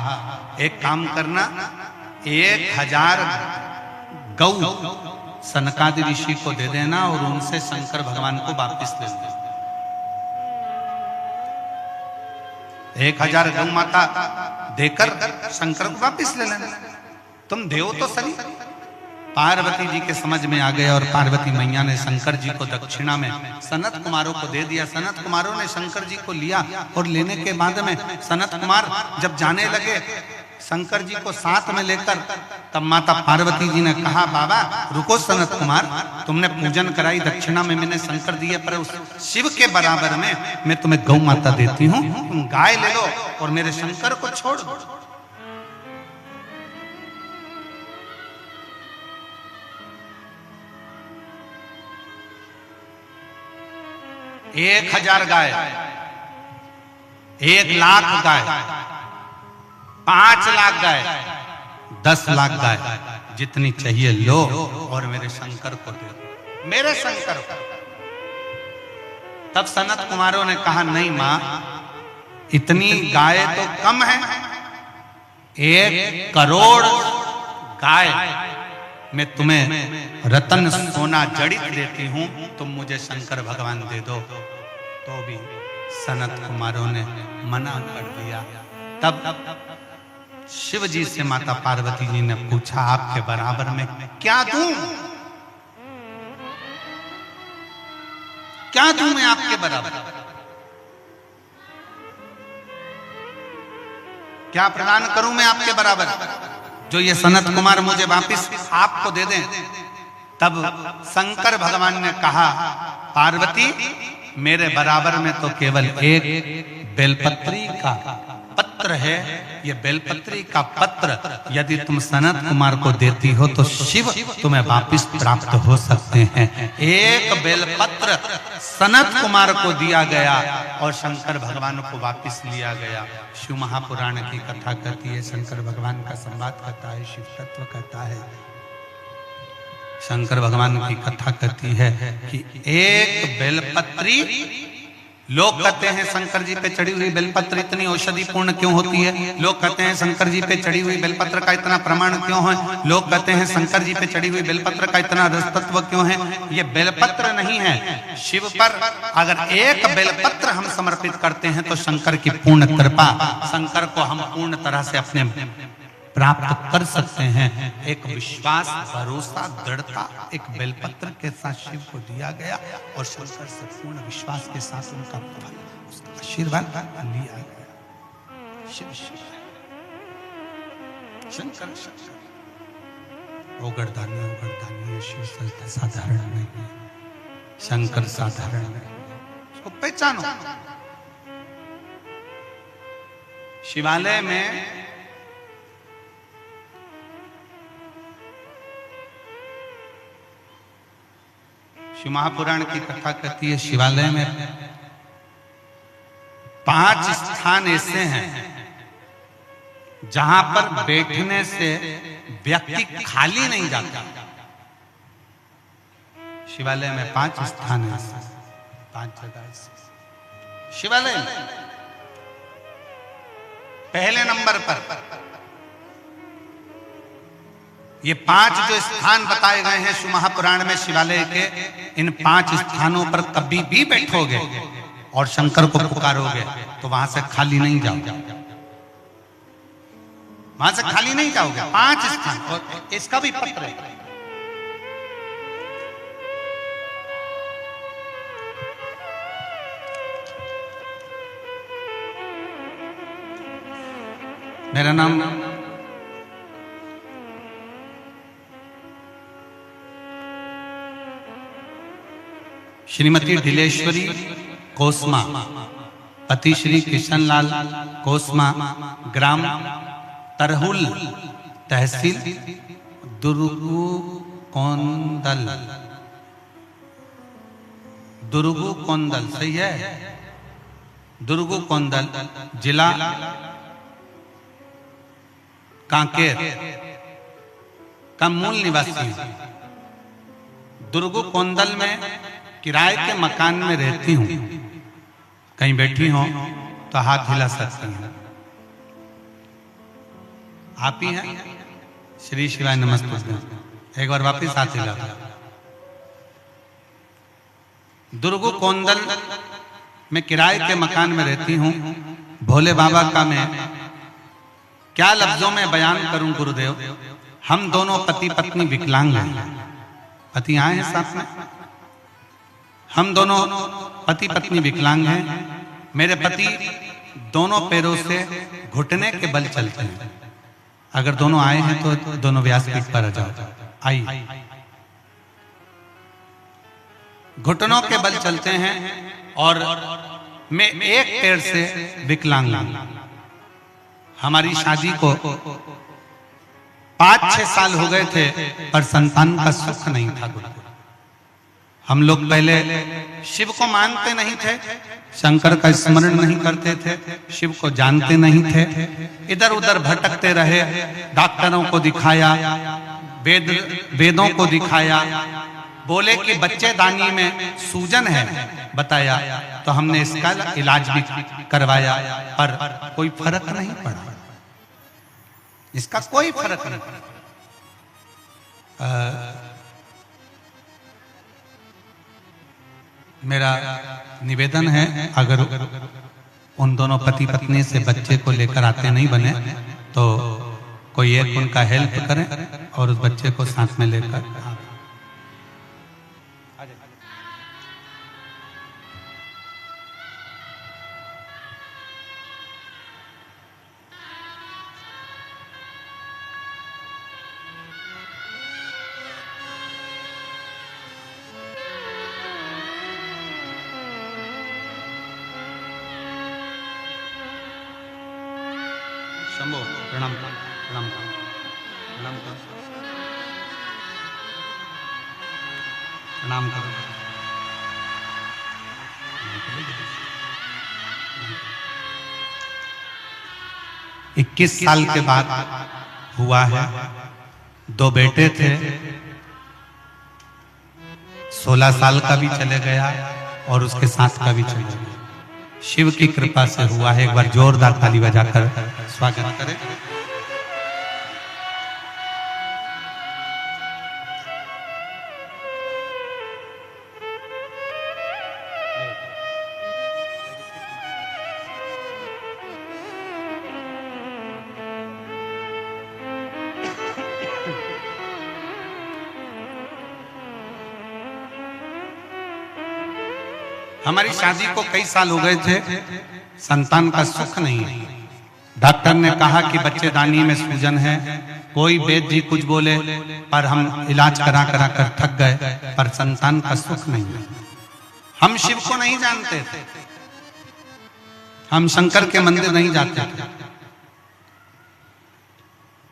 एक काम करना, 1000 गौ सनकादि ऋषि को दे देना और उनसे शंकर भगवान को वापिस ले लेना। 1000 गौ माता देकर शंकर को वापिस ले लेना। तुम देव तो सही। पार्वती जी के समझ में आ गया और पार्वती मैया ने शंकर जी को दक्षिणा में सनत कुमारों को दे दिया। सनत कुमारों ने शंकर जी को लिया और लेने के बाद में सनत कुमार जब जाने लगे शंकर जी को साथ में लेकर, तब माता पार्वती जी ने कहा, बाबा रुको सनत कुमार, तुमने पूजन कराई, दक्षिणा में मैंने शंकर दिए, पर उस शिव के बराबर में मैं तुम्हें गौ माता देती हूँ, तुम गाय ले लो और मेरे शंकर को छोड़ दो। 1000 गाय, 1,00,000 गाय, 5 लाख गाय, 10 लाख गाय, जितनी चाहिए लो और मेरे शंकर को दे दो, मेरे शंकर को। तब सनत कुमारों ने कहा, नहीं मां, इतनी गाय तो कम है, 1 करोड़ गाय मैं तुम्हें रतन सोना जड़ित देती हूं, तुम मुझे शंकर भगवान दे दो। तो भी सनत कुमारों ने मना कर दिया। तब शिव जी से माता पार्वती जी ने पूछा, आपके बराबर में क्या दूं? क्या दूं मैं आपके बराबर? क्या प्रदान करूं मैं आपके बराबर जो ये सनत कुमार मुझे वापिस आपको दे दें? तब शंकर भगवान ने कहा, पार्वती मेरे बराबर में तो केवल 1 बेलपत्री का पत्र है, ये बेलपत्री का पत्र यदि तुम सनत कुमार को देती हो तो शिव तुम्हें वापस प्राप्त हो सकते हैं। एक बेलपत्र सनत कुमार को दिया गया और शंकर भगवान को वापस लिया गया। शिव महापुराण की कथा कहती है, शंकर भगवान का संवाद कहता है, शिव तत्व कहता है। शंकर भगवान की कथा कहती है कि एक बेलपत्री, लोग कहते हैं शंकर जी पे चढ़ी हुई बेलपत्र इतनी औषधि पूर्ण क्यों होती है, लोग कहते हैं शंकर जी पे चढ़ी हुई बेलपत्र का इतना प्रमाण क्यों है, लोग कहते हैं शंकर जी पे चढ़ी हुई बेलपत्र का इतना रस तत्व क्यों है। ये बेलपत्र नहीं है, शिव पर अगर एक बेलपत्र हम समर्पित करते हैं तो शंकर की पूर्ण कृपा, शंकर को हम पूर्ण तरह से अपने प्राप्त कर सकते हैं। एक विश्वास, भरोसा, दृढ़ता एक बेलपत्र के साथ शिव को दिया गया और शंकर से पूर्ण विश्वास के साथ उनका फल, उसका आशीर्वाद लिया गया। शिव शिव शंकर शंकर ओगरदानी शिव साधारण नहीं है, शंकर साधारण नहीं, उसको पहचानो। शिवालय में शिव महापुराण की कथा कहती है, शिवालय में 5 स्थान ऐसे हैं जहां पर बैठने से व्यक्ति खाली नहीं जाता। शिवालय में 5 स्थान है, 5 जगह शिवालय में। पहले नंबर पर ये 5 जो स्थान बताए गए हैं शिव महापुराण में शिवालय के, इन 5 स्थानों पर कभी भी बैठोगे और शंकर को पुकारोगे तो वहां से खाली नहीं जाओगे, वहां से खाली नहीं जाओगे। 5 स्थान, और इसका भी पत्र है। मेरा नाम श्रीमती ढिलेश्वरी कोसमा, पति श्री किशनलाल कोसमा, ग्राम तरहुल, तहसील दुर्गु कोंदल, सही है, दुर्गु कोंदल, जिला कांकेर का मूल निवासी। दुर्गु कोंदल में किराए के मकान में रहती हूँ। कहीं बैठी हो तो हाथ हिला सकती हैं। आप ही हैं? श्री शिवाय नमस्ते। एक बार वापिस हाथ हिला। दुर्गु कोंदल में किराए के मकान में रहती हूँ। भोले बाबा का मैं क्या लफ्जों में बयान करूं गुरुदेव। हम दोनों पति पत्नी विकलांग हैं। पति आए हैं साथ में। हम दोनों पति पत्नी विकलांग हैं। मेरे पति दोनों पैरों से घुटने के बल चलते हैं। अगर दोनों आए हैं तो दोनों व्यासपीठ पर आ जाओ। आइए। घुटनों के बल चलते हैं और मैं एक पैर से विकलांग हूं। हमारी शादी को 5-6 साल हो गए थे पर संतान का सुख नहीं था। हम लोग पहले शिव को मानते नहीं थे, शंकर का स्मरण नहीं करते थे, शिव को जानते नहीं थे, इधर उधर भटकते रहे। डॉक्टरों को दिखाया, वेदों को दिखाया, बोले कि बच्चेदानी में सूजन है, बताया तो हमने इसका इलाज भी करवाया पर कोई फर्क नहीं पड़ा। इसका कोई फर्क नहीं पड़ा। मेरा निवेदन है, अगर उन दोनों पति पत्नी से बच्चे को लेकर आते नहीं बने तो कोई एक उनका हेल्प करें और उस बच्चे को साथ में लेकर। शंभो प्रणाम प्रणाम प्रणाम करो प्रणाम करो। 21 साल के बाद हुआ है। 2 बेटे थे, 16 साल का भी चले गया और उसके 7 का भी चले गया। शिव की कृपा से हुआ है। एक बार जोरदार ताली बजाकर स्वागत करें। हमारी शादी को कई साल हो गए थे, संतान का सुख नहीं है। डॉक्टर ने कहा कि बच्चेदानी में सूजन है। कोई वैद्य जी कुछ बोले, पर हम इलाज करा करा कर थक गए, पर संतान का सुख नहीं है। हम शिव को नहीं जानते थे, हम शंकर के मंदिर नहीं जाते थे।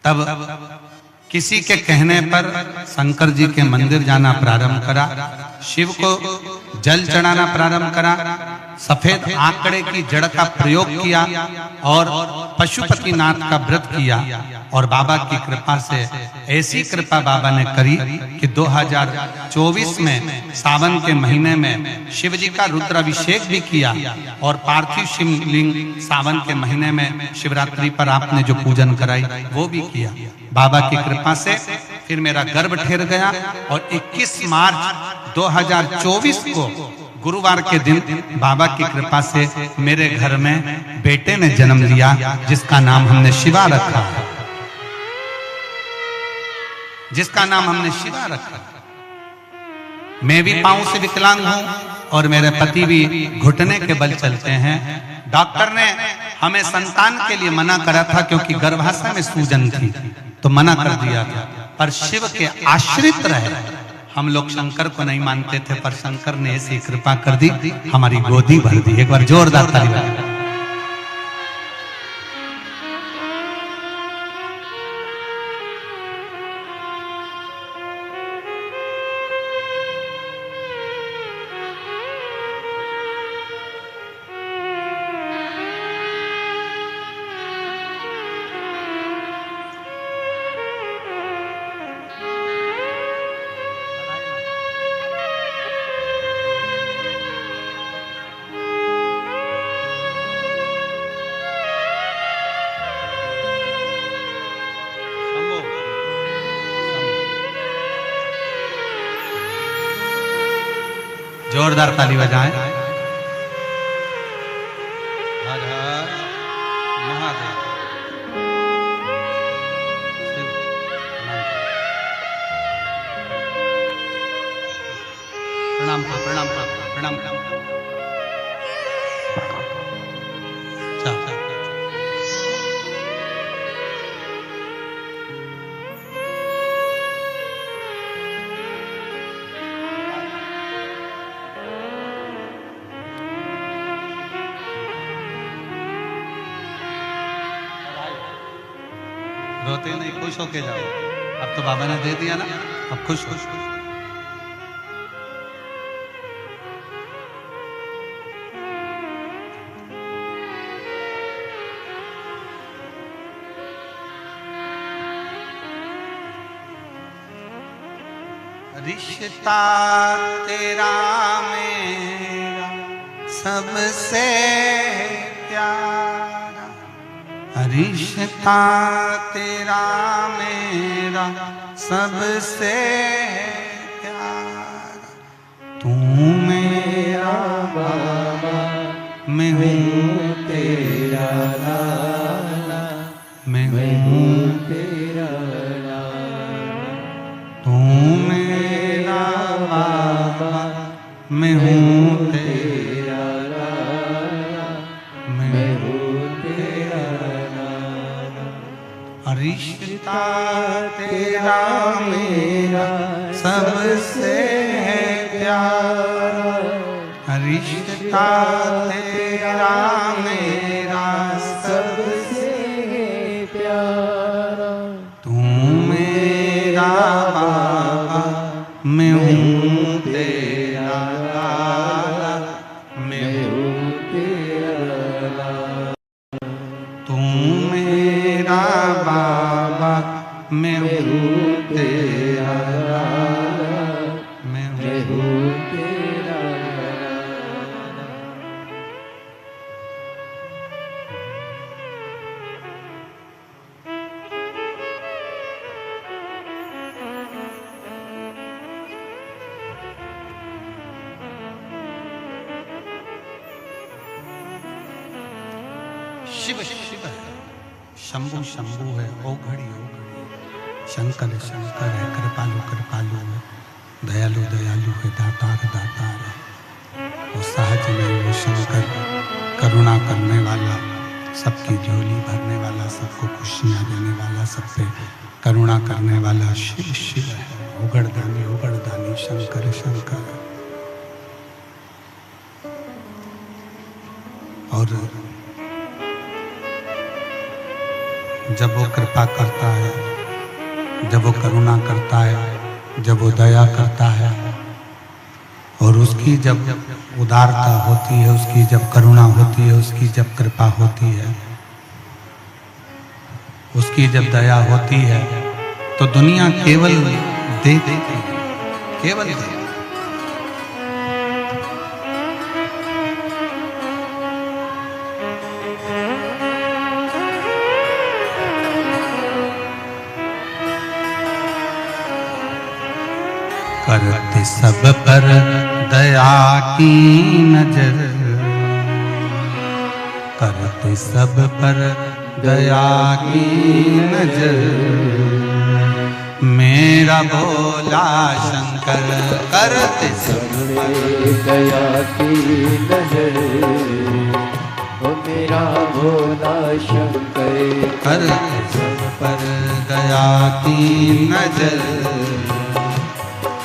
तब किसी के कहने पर शंकर जी के मंदिर जाना प्रारंभ करा, शिव को जल चढ़ाना प्रारंभ करा, सफेद आंकड़े की जड़ का प्रयोग किया और पशुपतिनाथ का व्रत किया। और बाबा की कृपा से ऐसी कृपा बाबा ने करी कि 2024 में सावन के महीने में शिव जी का रुद्राभिषेक भी किया और पार्थिव शिवलिंग सावन के महीने में शिवरात्रि पर आपने जो पूजन कराई वो भी किया। बाबा की कृपा से फिर मेरा गर्भ ठहर गया और 21 मार्च 2024 को गुरुवार के दिन बाबा की कृपा से मेरे घर में बेटे ने जन्म लिया, जिसका नाम हमने शिवा रखा, जिसका नाम हमने शिवा रखा। मैं भी पांव से विकलांग हूं और मेरे पति भी घुटने के बल चलते हैं। डॉक्टर ने हमें संतान के लिए मना करा था क्योंकि गर्भाशय में सूजन थी, तो मना कर दिया था। पर शिव के आश्रित रहे। हम लोग शंकर को नहीं मानते थे, पर शंकर ने ऐसी कृपा कर दी, हमारी गोदी भर दी। एक बार जोरदार ताली बजाएं। जोरदार ताली बजाएं। हर हर महादेव। प्रणाम प्रणाम प्रणाम प्रणाम। रोते नहीं, खुश होके जाओ। अब तो बाबा ने दे दिया ना, अब खुश खुश खुश। रिश्ता तेरा मेरा सबसे प्यारा, रिश्ता तेरा मेरा सबसे प्यारा। तू मेरा बाबा, मैं हूँ तेरा लाला, मैं हूँ तेरा लाला। तू मेरा बाबा, मैं हूँ तेरा लाला, मैं हूँ तेरा लाला। रिश्ता तेरा मेरा सबसे प्यारा, रिश्ता तेरा मेरा सबसे तेरा तू मेरा बाबा, मैं हूँ तेरा, मैं हूँ तेरा। शिव शिव है, शंभु शंभु है, ओ घड़ी ओ घड़ी, शंकर शंकर है, कृपालु कृपालु है, दयालु दयालु है, दातार दातार है, वो सहज नहीं वो शंकर, करुणा करने वाला, सबकी झोली भरने वाला, सबको खुशियाँ देने वाला, सब पे करुणा करने वाला शिव शिव है, उगड़दानी शंकर शंकर। और जब वो कृपा करता है, जब वो करुणा करता है, जब वो दया करता है, और उसकी जब उदारता होती है, उसकी जब करुणा होती है, उसकी जब कृपा होती है, उसकी जब दया होती है, तो दुनिया केवल देखती है, केवल देखती है। करते सब पर दया की नजर, करते सब पर दया की नजर, मेरा भोला शंकर करते सब पर दया की नजर, ओ मेरा भोला शंकर करते सब पर दया की नजर,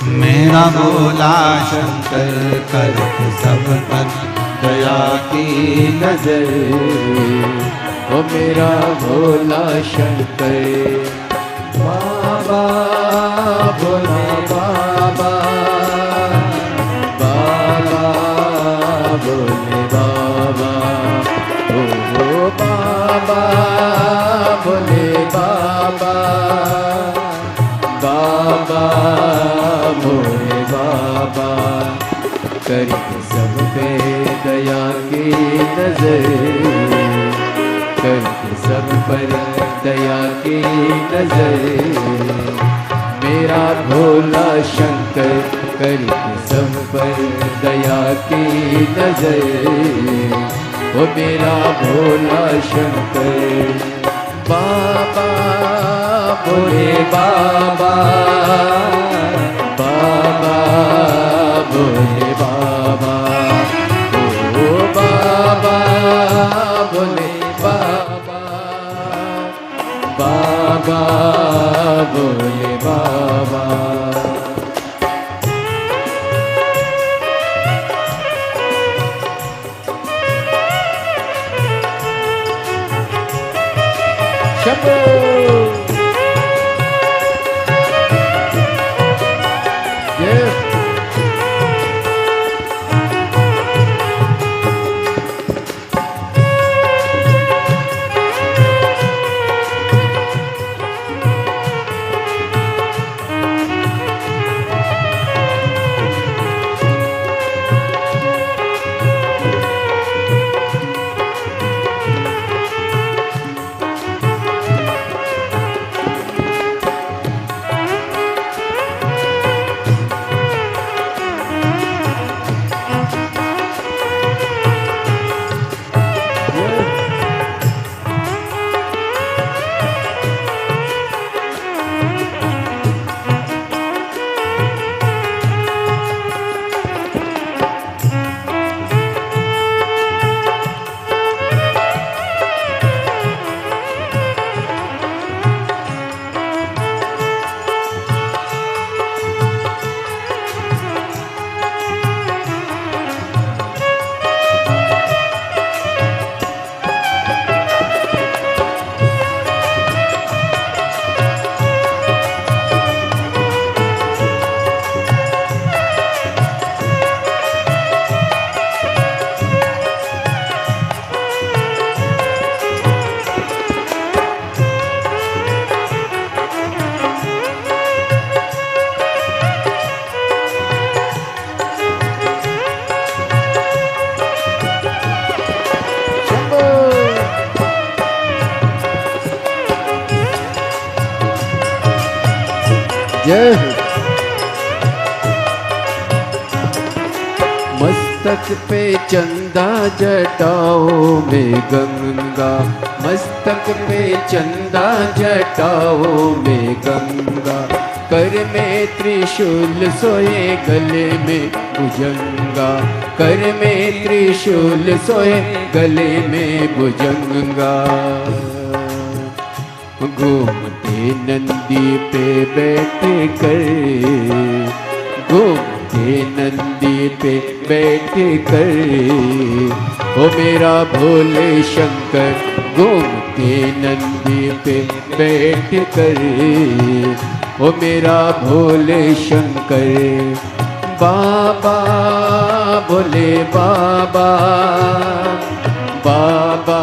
मेरा भोला शंकर करते सब पर दया की नजर, ओ मेरा भोला शंकर। बाबा भोला बाबा, बाबा भोले बाबा, ओ बाबा भोले बाबा, बाबा भोले बाबा, करके सब पे दया की नजर, करके सब पर दया की नजर, मेरा भोला शंकर करके सब पर दया की नजर, वो मेरा भोला शंकर। बाबा भोले बाबा, बाबा भोले बाबा, ओ बाबा भोले बाबा, बाबा भोले बाबा। शंभो जय हो। मस्तक पे चंदा जटाओं में गंगा, मस्तक पे चंदा जटाओं में गंगा, कर में त्रिशूल सोए गले में भुजंगा, कर में त्रिशूल सोए गले में भुजंगा। घूमते नंदी पे बैठ कर, घूमते नंदी पे बैठ कर, ओ मेरा भोले शंकर, घूमते नंदी पे बैठ कर, ओ मेरा भोले शंकर। बाबा भोले बाबा, बाबा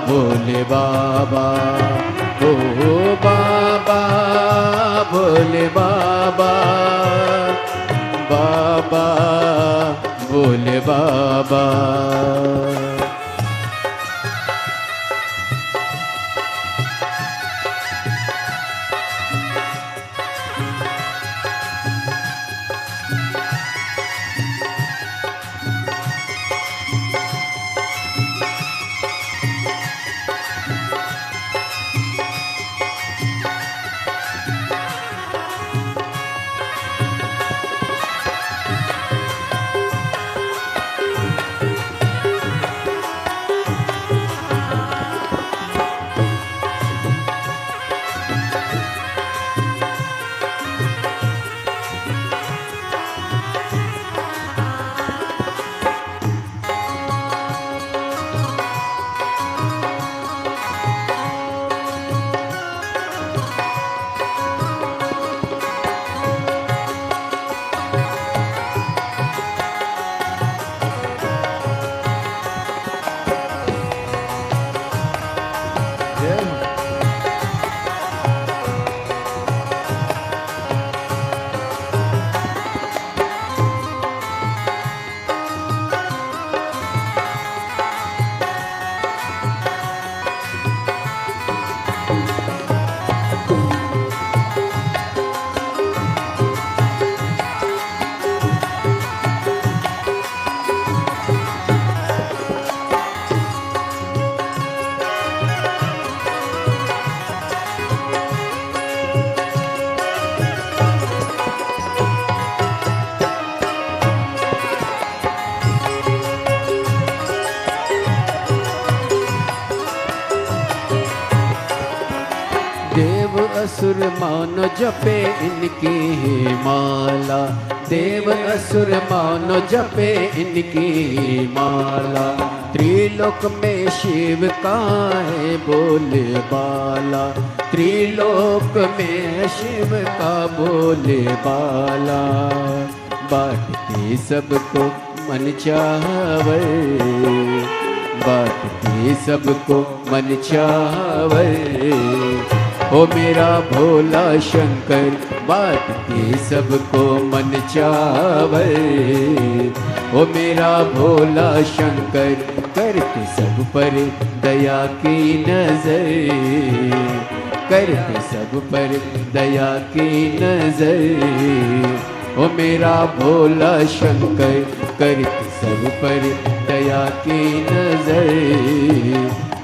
भोले बाबा, ओ बाबा भोले बाबा, बाबा भोले बाबा। असुर मानो जपे इनकी ही माला, देव असुर मानो जपे इनकी ही माला। त्रिलोक में शिव का है बोले बाला, त्रिलोक में शिव का बोले बाला। बांटते सबको मन चावर, बांटते सबको मन चावर। ओ मेरा भोला शंकर, बांटते सबको मन चावर। ओ मेरा भोला शंकर, करते सब पर दया की नजर, करते सब पर दया की नजर। ओ मेरा भोला शंकर, करते सब पर दया की नजर।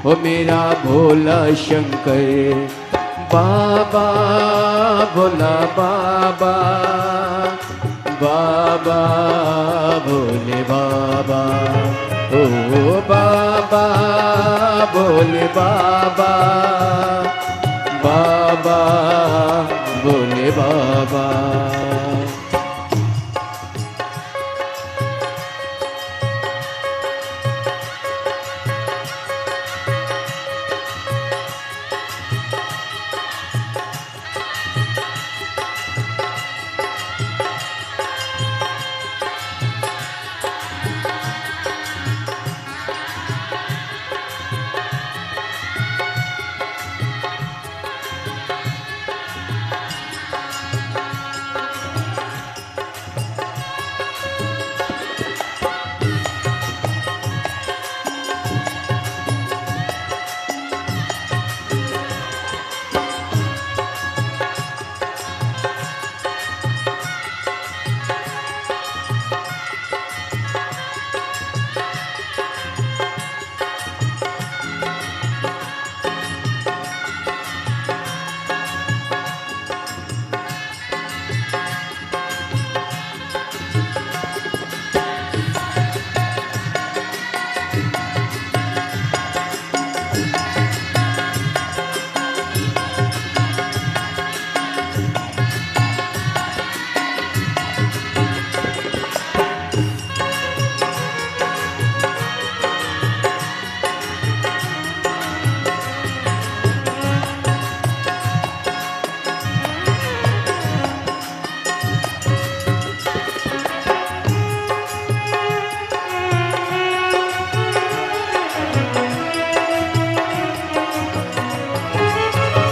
ओ मेरा भोला शंकर। बाबा भोला बाबा, बाबा भोले बाबा, ओ बाबा भोले बाबा, बाबा भोले बाबा।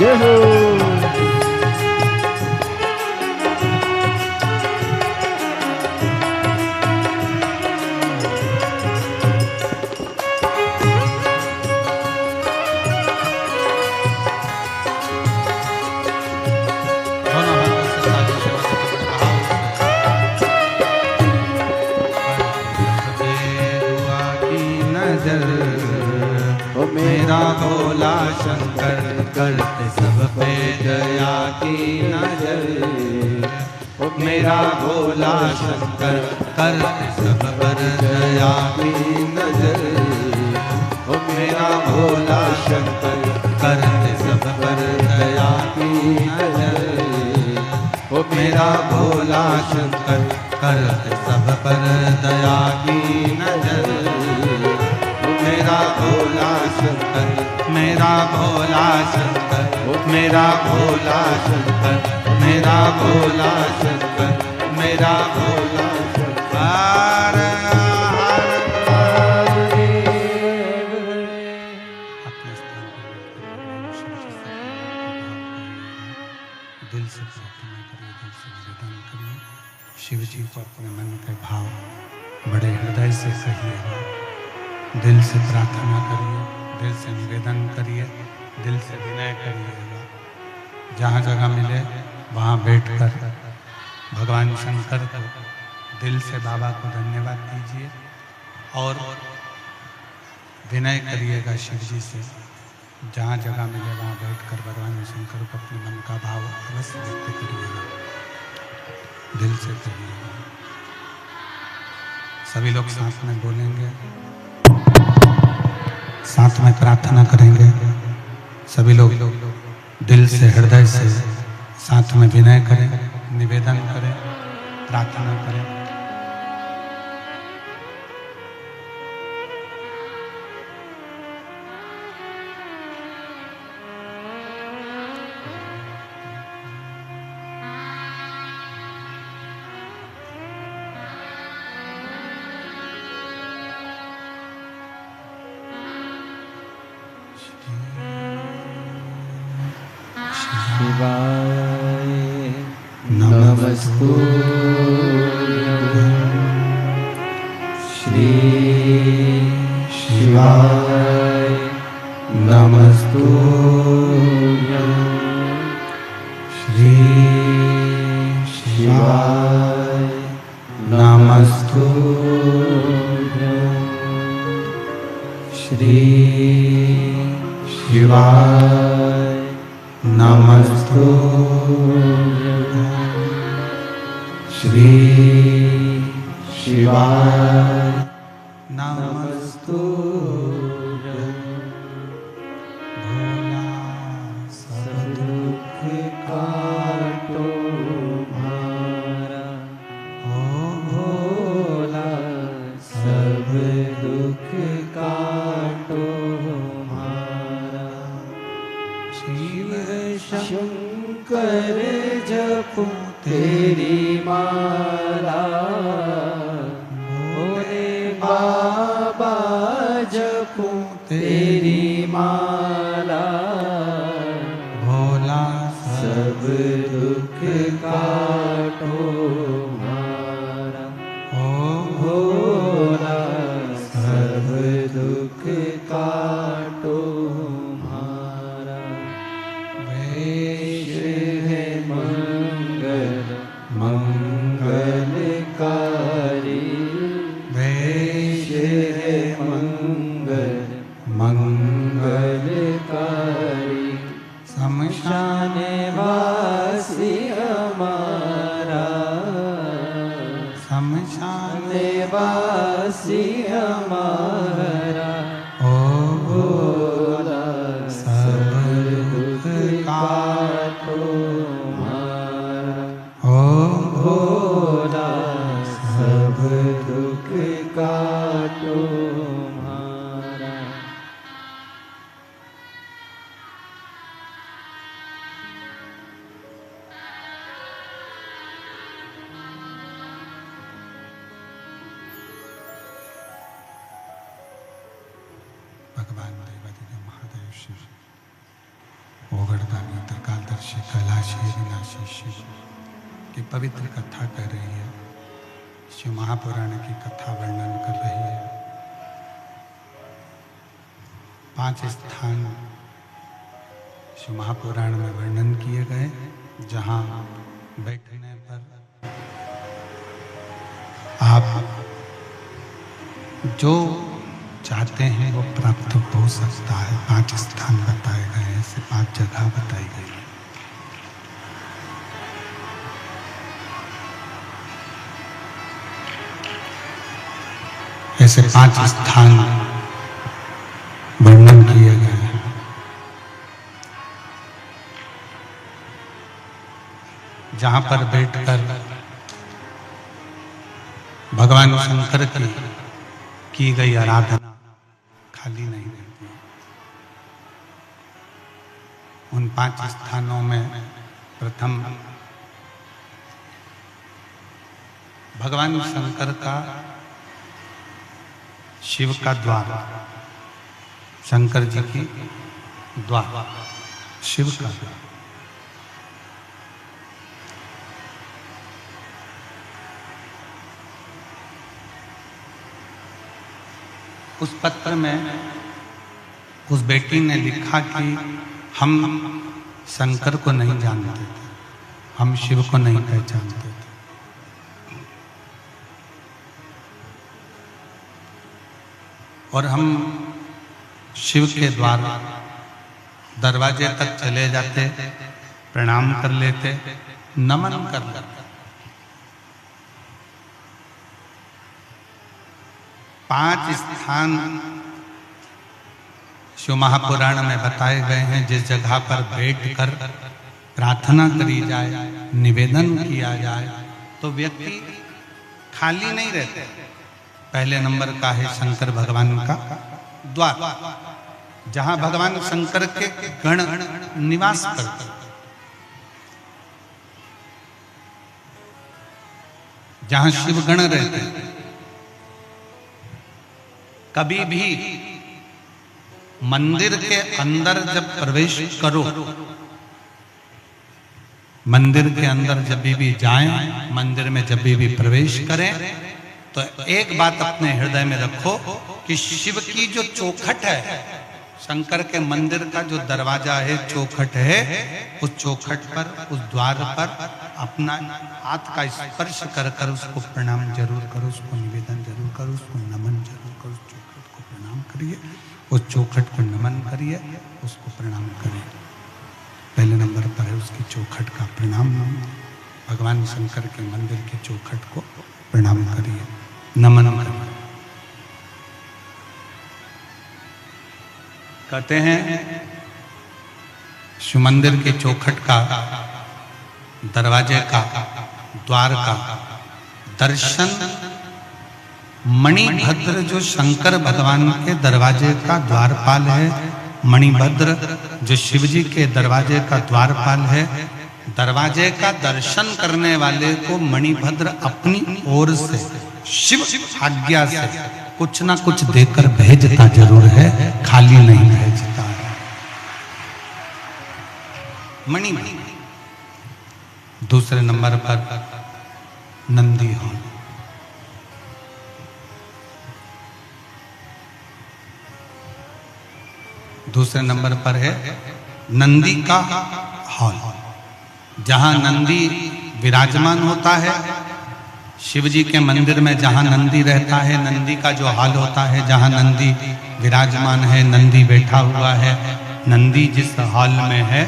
जय हो। दोनों हाथों से ताली से बस अपने भाव से दुआ की नजर ओ मेरा भोला शंकर करते सब पे दया की नजर मेरा भोला शंकर करते सब पर दया की नजर मेरा भोला शंकर करते सब पर दया की नजर मेरा भोला शंकर करते सब पर दया की नजर मेरा भोला शंकर मेरा भोला शंकर मेरा भोला शंकर मेरा भोला शंकर मेरा भोला शंकर अपने स्थान पर दिल से प्रार्थना करिए, दिल से निवेदन करिए। शिव जी को अपने मन के भाव बड़े हृदय से कहिएगा, दिल से प्रार्थना करिए, दिल से निवेदन करिए, दिल से विनय करिएगा। जहाँ जगह मिले वहाँ बैठकर भगवान शंकर को दिल से बाबा को धन्यवाद दीजिए और विनय करिएगा शिव जी से। जहाँ जगह मिले वहाँ बैठकर भगवान शंकर को अपने मन का भाव अवश्य व्यक्त करिएगा, दिल से करिएगा। सभी लोग साथ में बोलेंगे, साथ में प्रार्थना करेंगे। सभी लोग दिल से हृदय से साथ में विनय करें, निवेदन करें, प्रार्थना करें। शिवाय नमस्तुभ्यं श्री शिवाय नमस्तुभ्यं श्री शिवाय नमस्तुभ्यं श्री शिवाय नमस्तुभ्यं श्री शिवाय नमस्तुभ्यं भोला सब दुख काटो हमारा ओ भोला सब दुख काटो हमारा शिव शंकर जपो तेरी माला भोले बाबा जपो तेरी माला भोला सब दुख काटो हमारा ओ भोला सब दुख काटो हमारा वेश है मंगल मंगलकारी वेश है मंगल मंगलकारी शमशान वासी हमारा शमशान वासी हमारा ओ भोला सब दुख काटो हमारा ओ भोला सब दुख काटो हमारा भगवान देवादिदेव महादेव शिव ओगड़ता महायोगाग्नि त्रिकालदर्शी कैलाशी अविनाशी शिव की पवित्र कथा कर रही है। शिव महापुराण की कथा वर्णन कर रही है। 5 स्थान शिव महापुराण में वर्णन किए गए जहाँ बैठने पर आप जो चाहते हैं वो प्राप्त हो सकता है। 5 स्थान बताए गए हैं, ऐसे 5 जगह बताई गई है। ऐसे 5 स्थान वर्णन किए गए हैं। जहां पर बैठकर भगवान शंकर की गई आराधना खाली नहीं रहती। उन 5 स्थानों में प्रथम भगवान शंकर का शिव का द्वार, शंकर जी की द्वार, शिव का द्वार। उस पत्र में उस बेटी ने लिखा कि हम शंकर को नहीं जानते थे, हम शिव को नहीं पहचानते थे। और हम शिव के द्वार दरवाजे तक चले जाते, प्रणाम कर लेते, नमन कर लेते। 5 स्थान शिव महापुराण में बताए गए हैं जिस जगह पर बैठकर प्रार्थना करी जाए, निवेदन किया जाए तो व्यक्ति खाली नहीं रहते। पहले नंबर का है शंकर भगवान का द्वार, जहां भगवान शंकर के गण निवास करते, जहां शिव गण रहते। कभी भी मंदिर के अंदर जब प्रवेश करो, मंदिर के अंदर जब भी जाएं, मंदिर में जब भी प्रवेश करें तो एक बात अपने हृदय में रखो कि शिव की जो चौखट है, शंकर के मंदिर का जो दरवाजा है, चौखट है, उस चौखट पर, उस द्वार पर अपना हाथ का स्पर्श कर कर उसको प्रणाम जरूर करो, उसको निवेदन जरूर करो, उसको नमन जरूर करो। उस चौखट को प्रणाम करिए, उस चौखट को नमन करिए, उसको प्रणाम करिए। पहले नंबर पर है उसकी चौखट का प्रणाम। भगवान शंकर के मंदिर की चौखट को प्रणाम करिए, नमन करिए। कहते हैं शिव मंदिर के चौखट का, दरवाजे का, द्वार का दर्शन मणिभद्र जो शंकर भगवान के दरवाजे का द्वारपाल है, मणिभद्र जो शिव जी के दरवाजे का द्वारपाल है, दरवाजे का दर्शन करने वाले को मणिभद्र अपनी ओर से शिव आज्ञा से कुछ ना कुछ देकर भेजता जरूर है, खाली नहीं भेजता है। मणिभद्र। दूसरे नंबर पर नंदी हॉल। दूसरे नंबर पर है नंदी का हॉल, जहां नंदी विराजमान होता है। शिव जी के मंदिर में जहां नंदी रहता है, नंदी का जो हॉल होता है, जहां नंदी विराजमान है, नंदी बैठा हुआ है, नंदी जिस हॉल में है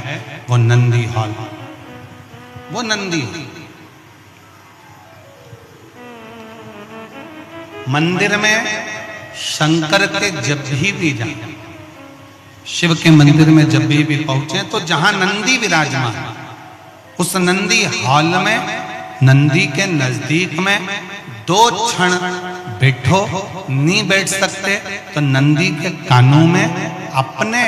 वो नंदी हॉल, वो नंदी। मंदिर में शंकर के जब भी जाए, शिव के मंदिर में जब भी पहुंचे तो जहां नंदी विराजमान, उस नंदी हॉल में, नंदी के नजदीक में 2 क्षण बैठो। नहीं बैठ सकते तो नंदी के कानों में अपने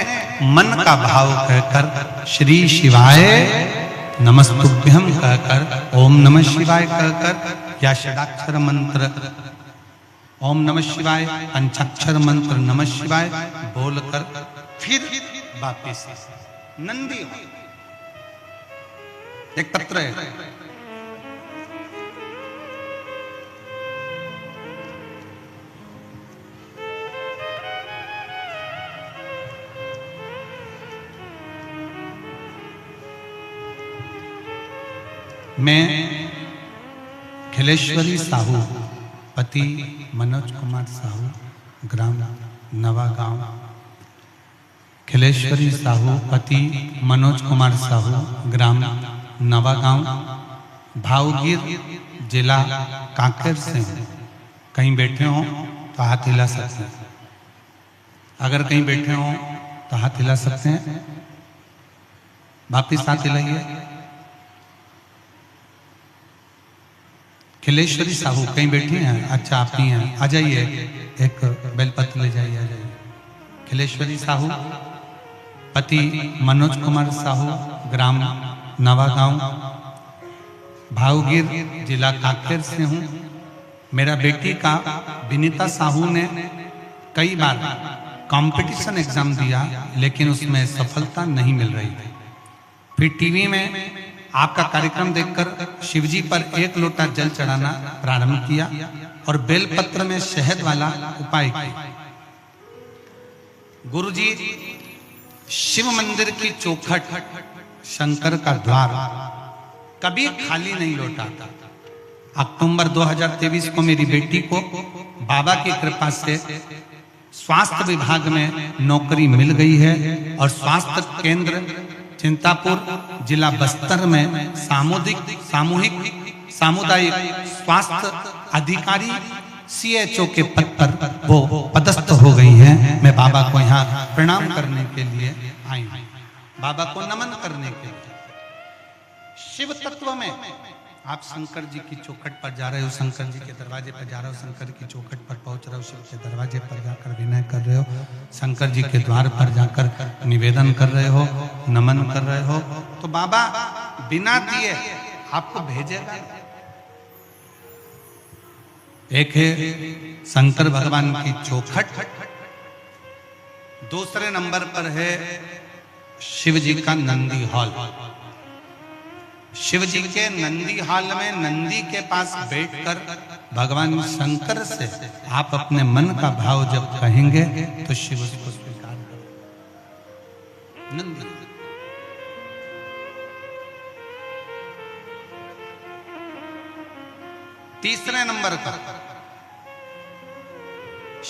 मन का भाव कहकर श्री शिवाय नमस्तुभ्यम कहकर, ओम नमः शिवाय कहकर, या षडाक्षर मंत्र ओम नमः शिवाय, पंचाक्षर मंत्र नमः शिवाय बोलकर फिर वापिस नंदी एक पत्र है, मैं खिलेश्वरी साहू पति मनोज कुमार साहू ग्राम नवा गांव, खिलेश्वरी साहू पति मनोज कुमार साहू ग्राम नवा गांव, भावगीर जिला कांकेर से हूँ। कहीं बैठे हो तो हाथ हिला सकते हैं, अगर कहीं बैठे हो तो हाथ हिला सकते हैं, वापिस हाथ हिलाइए। खिलेश्वरी साहू कहीं बैठी हैं? अच्छा आप ही हैं, आ जाइए, एक बेलपत्र ले जाइए, आ जाइए। खिलेश्वरी साहू पति मनोज कुमार साहू ग्राम नवा गांव, भावगीर जिला कांकेर से हूँ। मेरा बेटी का विनीता साहू ने कई बार कंपटीशन एग्जाम दिया लेकिन उसमें सफलता नहीं मिल रही थी। फिर टीवी में आपका कार्यक्रम देखकर शिवजी पर एक लोटा जल चढ़ाना प्रारंभ किया और बेलपत्र में शहद वाला उपाय किया। गुरुजी शिव मंदिर की चौखट, शंकर का द्वार कभी खाली नहीं लौटाता। अक्टूबर 2023 को मेरी बेटी को बाबा की कृपा से स्वास्थ्य विभाग में नौकरी मिल गई है और स्वास्थ्य केंद्र चिंतापुर जिला बस्तर में सामुदायिक स्वास्थ्य अधिकारी CHO के पद पर वो पदस्थ हो गई हैं। मैं बाबा को यहाँ प्रणाम करने के लिए आई हूँ, बाबा को नमन करने के लिए। शिव तत्व में आप शंकर जी की चौखट पर जा रहे हो, शंकर जी के दरवाजे पर जा रहे हो, शंकर की चौखट पर पहुंच रहे हो, शिव के दरवाजे पर जाकर विनय कर रहे हो, शंकर जी के द्वार पर जाकर निवेदन कर रहे हो, नमन कर रहे हो, तो बाबा बिना दिए आपको भेजेगा। एक है शंकर भगवान की चौखट, दूसरे नंबर पर है शिव जी का नंदी हॉल। शिव जी के नंदी हॉल में नंदी के पास बैठकर भगवान शंकर से आप अपने मन का भाव जब कहेंगे तो शिव उसको स्वीकार करें। नंदी तीसरे नंबर पर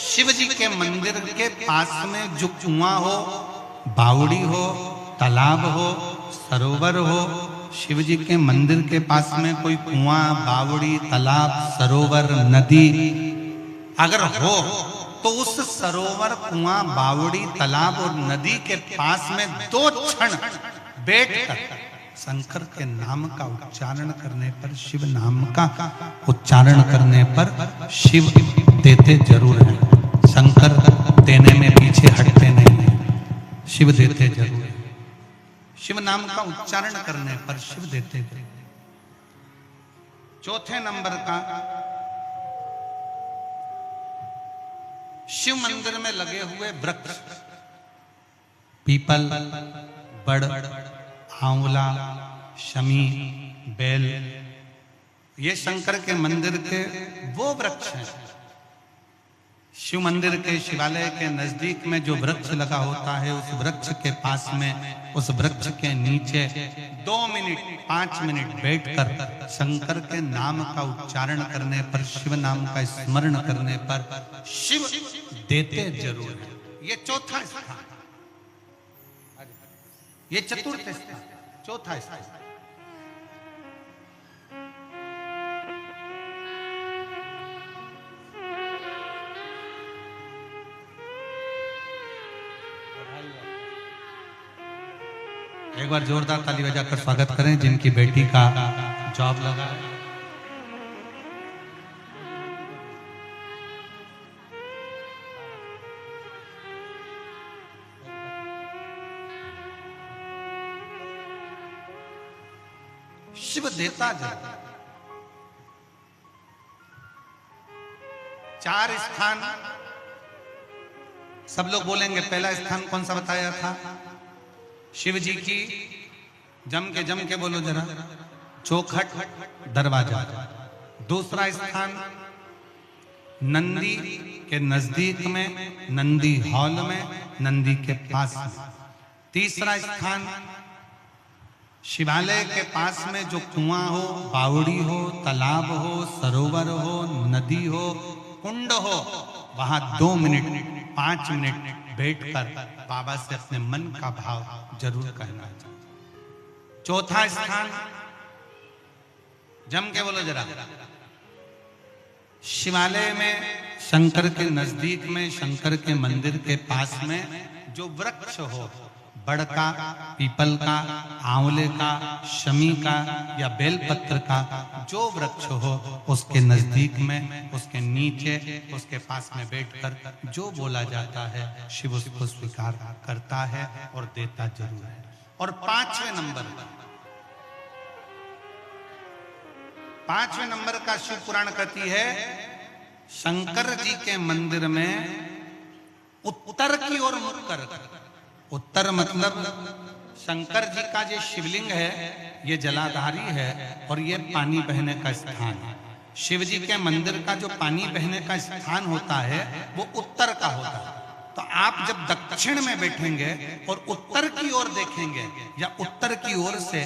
शिव जी के मंदिर के पास में जो कुआं हो, बावड़ी हो, तालाब हो, सरोवर हो, शिव जी के मंदिर के पास में कोई कुआं, बावड़ी, तालाब, सरोवर, नदी अगर हो तो उस सरोवर, कुआं, बावड़ी, तालाब और नदी के पास में 2 क्षण बैठकर शंकर के नाम का उच्चारण करने पर, शिव नाम का उच्चारण करने पर शिव देते जरूर हैं। शंकर देने में पीछे हटते नहीं हैं, शिव देते जरूर हैं। शिव नाम का उच्चारण करने पर शिव देते थे। चौथे नंबर का शिव मंदिर में लगे हुए वृक्ष, पीपल, बड़, आंवला, शमी, बेल, ये शंकर के मंदिर के वो वृक्ष हैं। शिव मंदिर के शिवालय के नजदीक में जो वृक्ष लगा होता है, उस वृक्ष के पास में, उस वृक्ष के नीचे 2 मिनट 5 मिनट बैठकर शंकर के नाम का उच्चारण करने पर, शिव नाम का स्मरण करने पर शिव देते जरूर है। ये चौथा स्थान, ये चतुर्थ स्थान, चौथा स्थान। एक बार जोरदार ताली बजाकर स्वागत करें जिनकी बेटी का जॉब लगा है। शिव देता जाता। 4 स्थान सब लोग बोलेंगे। पहला स्थान कौन सा बताया था? शिव जी की जम के बोलो जरा, चौखट दरवाजा। दूसरा स्थान नंदी के नजदीक में, नंदी हॉल में, नंदी के पास में। तीसरा स्थान शिवालय के पास में जो कुआं हो, बावड़ी हो, तालाब हो, सरोवर हो, नदी हो, कुंड हो, वहां 2 मिनट 5 मिनट बैठकर बाबा से अपने मन का भाव जरूर कहना चाहिए। चौथा स्थान, जम के बोलो जरा, शिवालय में शंकर के नजदीक में, शंकर के मंदिर के पास में जो वृक्ष हो, बड़ का, पीपल का, आंवले का, शमी का या बेलपत्र का जो वृक्ष हो, उसके नजदीक में, उसके नीचे, उसके पास में बैठकर जो बोला जाता है शिव उसको स्वीकार करता है और देता जरूर है। और 5वें नंबर का शिव पुराण कहती है, शंकर जी के मंदिर में उत्तर की ओर मुख कर, उत्तर मतलब शंकर जी का जो शिवलिंग है ये जलाधारी है और ये पानी बहने का स्थान है। शिव जी के मंदिर का जो पानी बहने का स्थान होता है वो उत्तर का होता है। तो आप जब दक्षिण में बैठेंगे और उत्तर की ओर देखेंगे या उत्तर की ओर से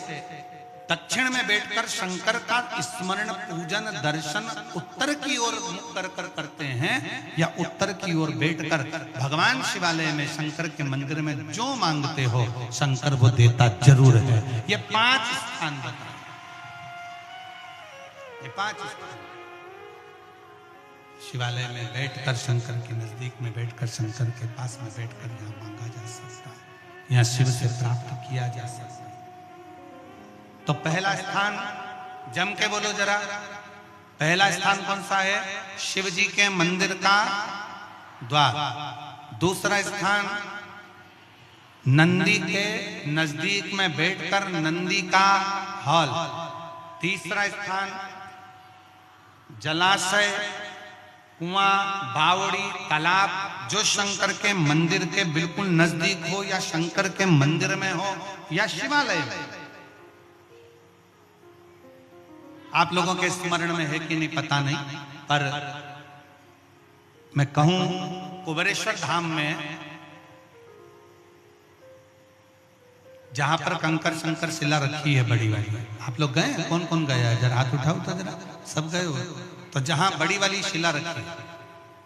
दक्षिण में बैठकर शंकर का स्मरण, पूजन, दर्शन उत्तर की ओर मुख कर करते हैं या उत्तर की ओर बैठकर भगवान शिवालय में, शंकर के मंदिर में जो मांगते हो शंकर वो देता जरूर है। ये 5 स्थान बताए, ये 5 स्थान शिवालय में बैठकर, शंकर के नजदीक में बैठकर, शंकर के पास में बैठकर यहाँ मांगा जा सकता है, यहाँ शिव से प्राप्त किया जा सकता है। तो पहला स्थान, जम के बोलो जरा, पहला स्थान कौन सा है? शिव जी के मंदिर का द्वार। दूसरा स्थान नंदी के नजदीक में बैठकर नंदी का हॉल। तीसरा स्थान जलाशय, कुआं, बावड़ी, तालाब जो शंकर के मंदिर के बिल्कुल नजदीक हो या शंकर के मंदिर में हो या शिवालय में। आप लोगों के स्मरण में है कि नहीं पता नहीं, पर मैं कहूं कुबेरेश्वर धाम में जहां पर कंकर शंकर शिला रखी है बड़ी वाली, आप लोग गए? कौन कौन गया है? जरा हाथ उठाओ तो जरा, सब गए हो? तो जहां बड़ी वाली शिला रखी है,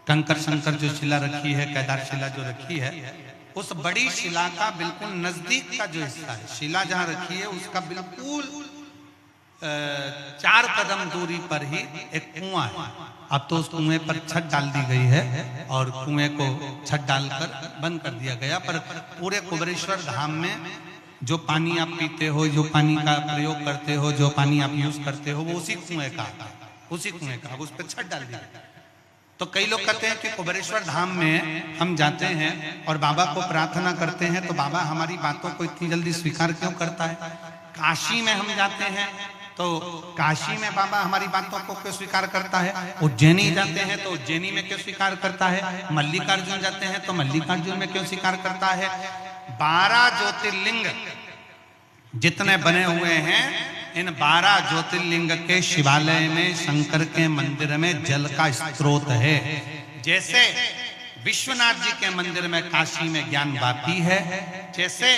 कंकर शंकर जो शिला रखी है, केदार शिला जो रखी है, उस बड़ी शिला का बिल्कुल नजदीक का जो हिस्सा है, शिला जहां रखी है उसका बिल्कुल 4 कदम दूरी पर ही एक कुआं है। अब तो उस कुएं पर छत डाल दी गई है और कुएं को छत डालकर बंद कर दिया गया, पर पूरे कुबेरेश्वर धाम में जो पानी आप पीते हो, जो पानी का प्रयोग करते हो, जो पानी आप यूज करते हो, वो उसी कुएं का, उसी कुएं का, उस पर छत डाल दी गई। तो कई लोग कहते हैं कि कुबेरेश्वर धाम में हम जाते हैं और बाबा को प्रार्थना करते हैं तो बाबा हमारी बातों को इतनी जल्दी स्वीकार क्यों करता है? काशी में हम जाते हैं तो काशी में बाबा हमारी बातों को क्यों स्वीकार करता है? उज्जैनी जाते हैं तो उज्जैनी में क्यों स्वीकार करता है? मल्लिकार्जुन जाते हैं तो मल्लिकार्जुन में क्यों स्वीकार करता है? 12 ज्योतिर्लिंग जितने बने हुए हैं, इन 12 ज्योतिर्लिंग के शिवालय में, शंकर के मंदिर में जल का स्रोत है। जैसे विश्वनाथ जी के मंदिर में, काशी में ज्ञान वापी है, जैसे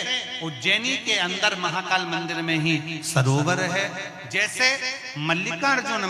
उज्जैनी के अंदर महाकाल मंदिर में ही सरोवर है, जैसे मल्लिकार्जुन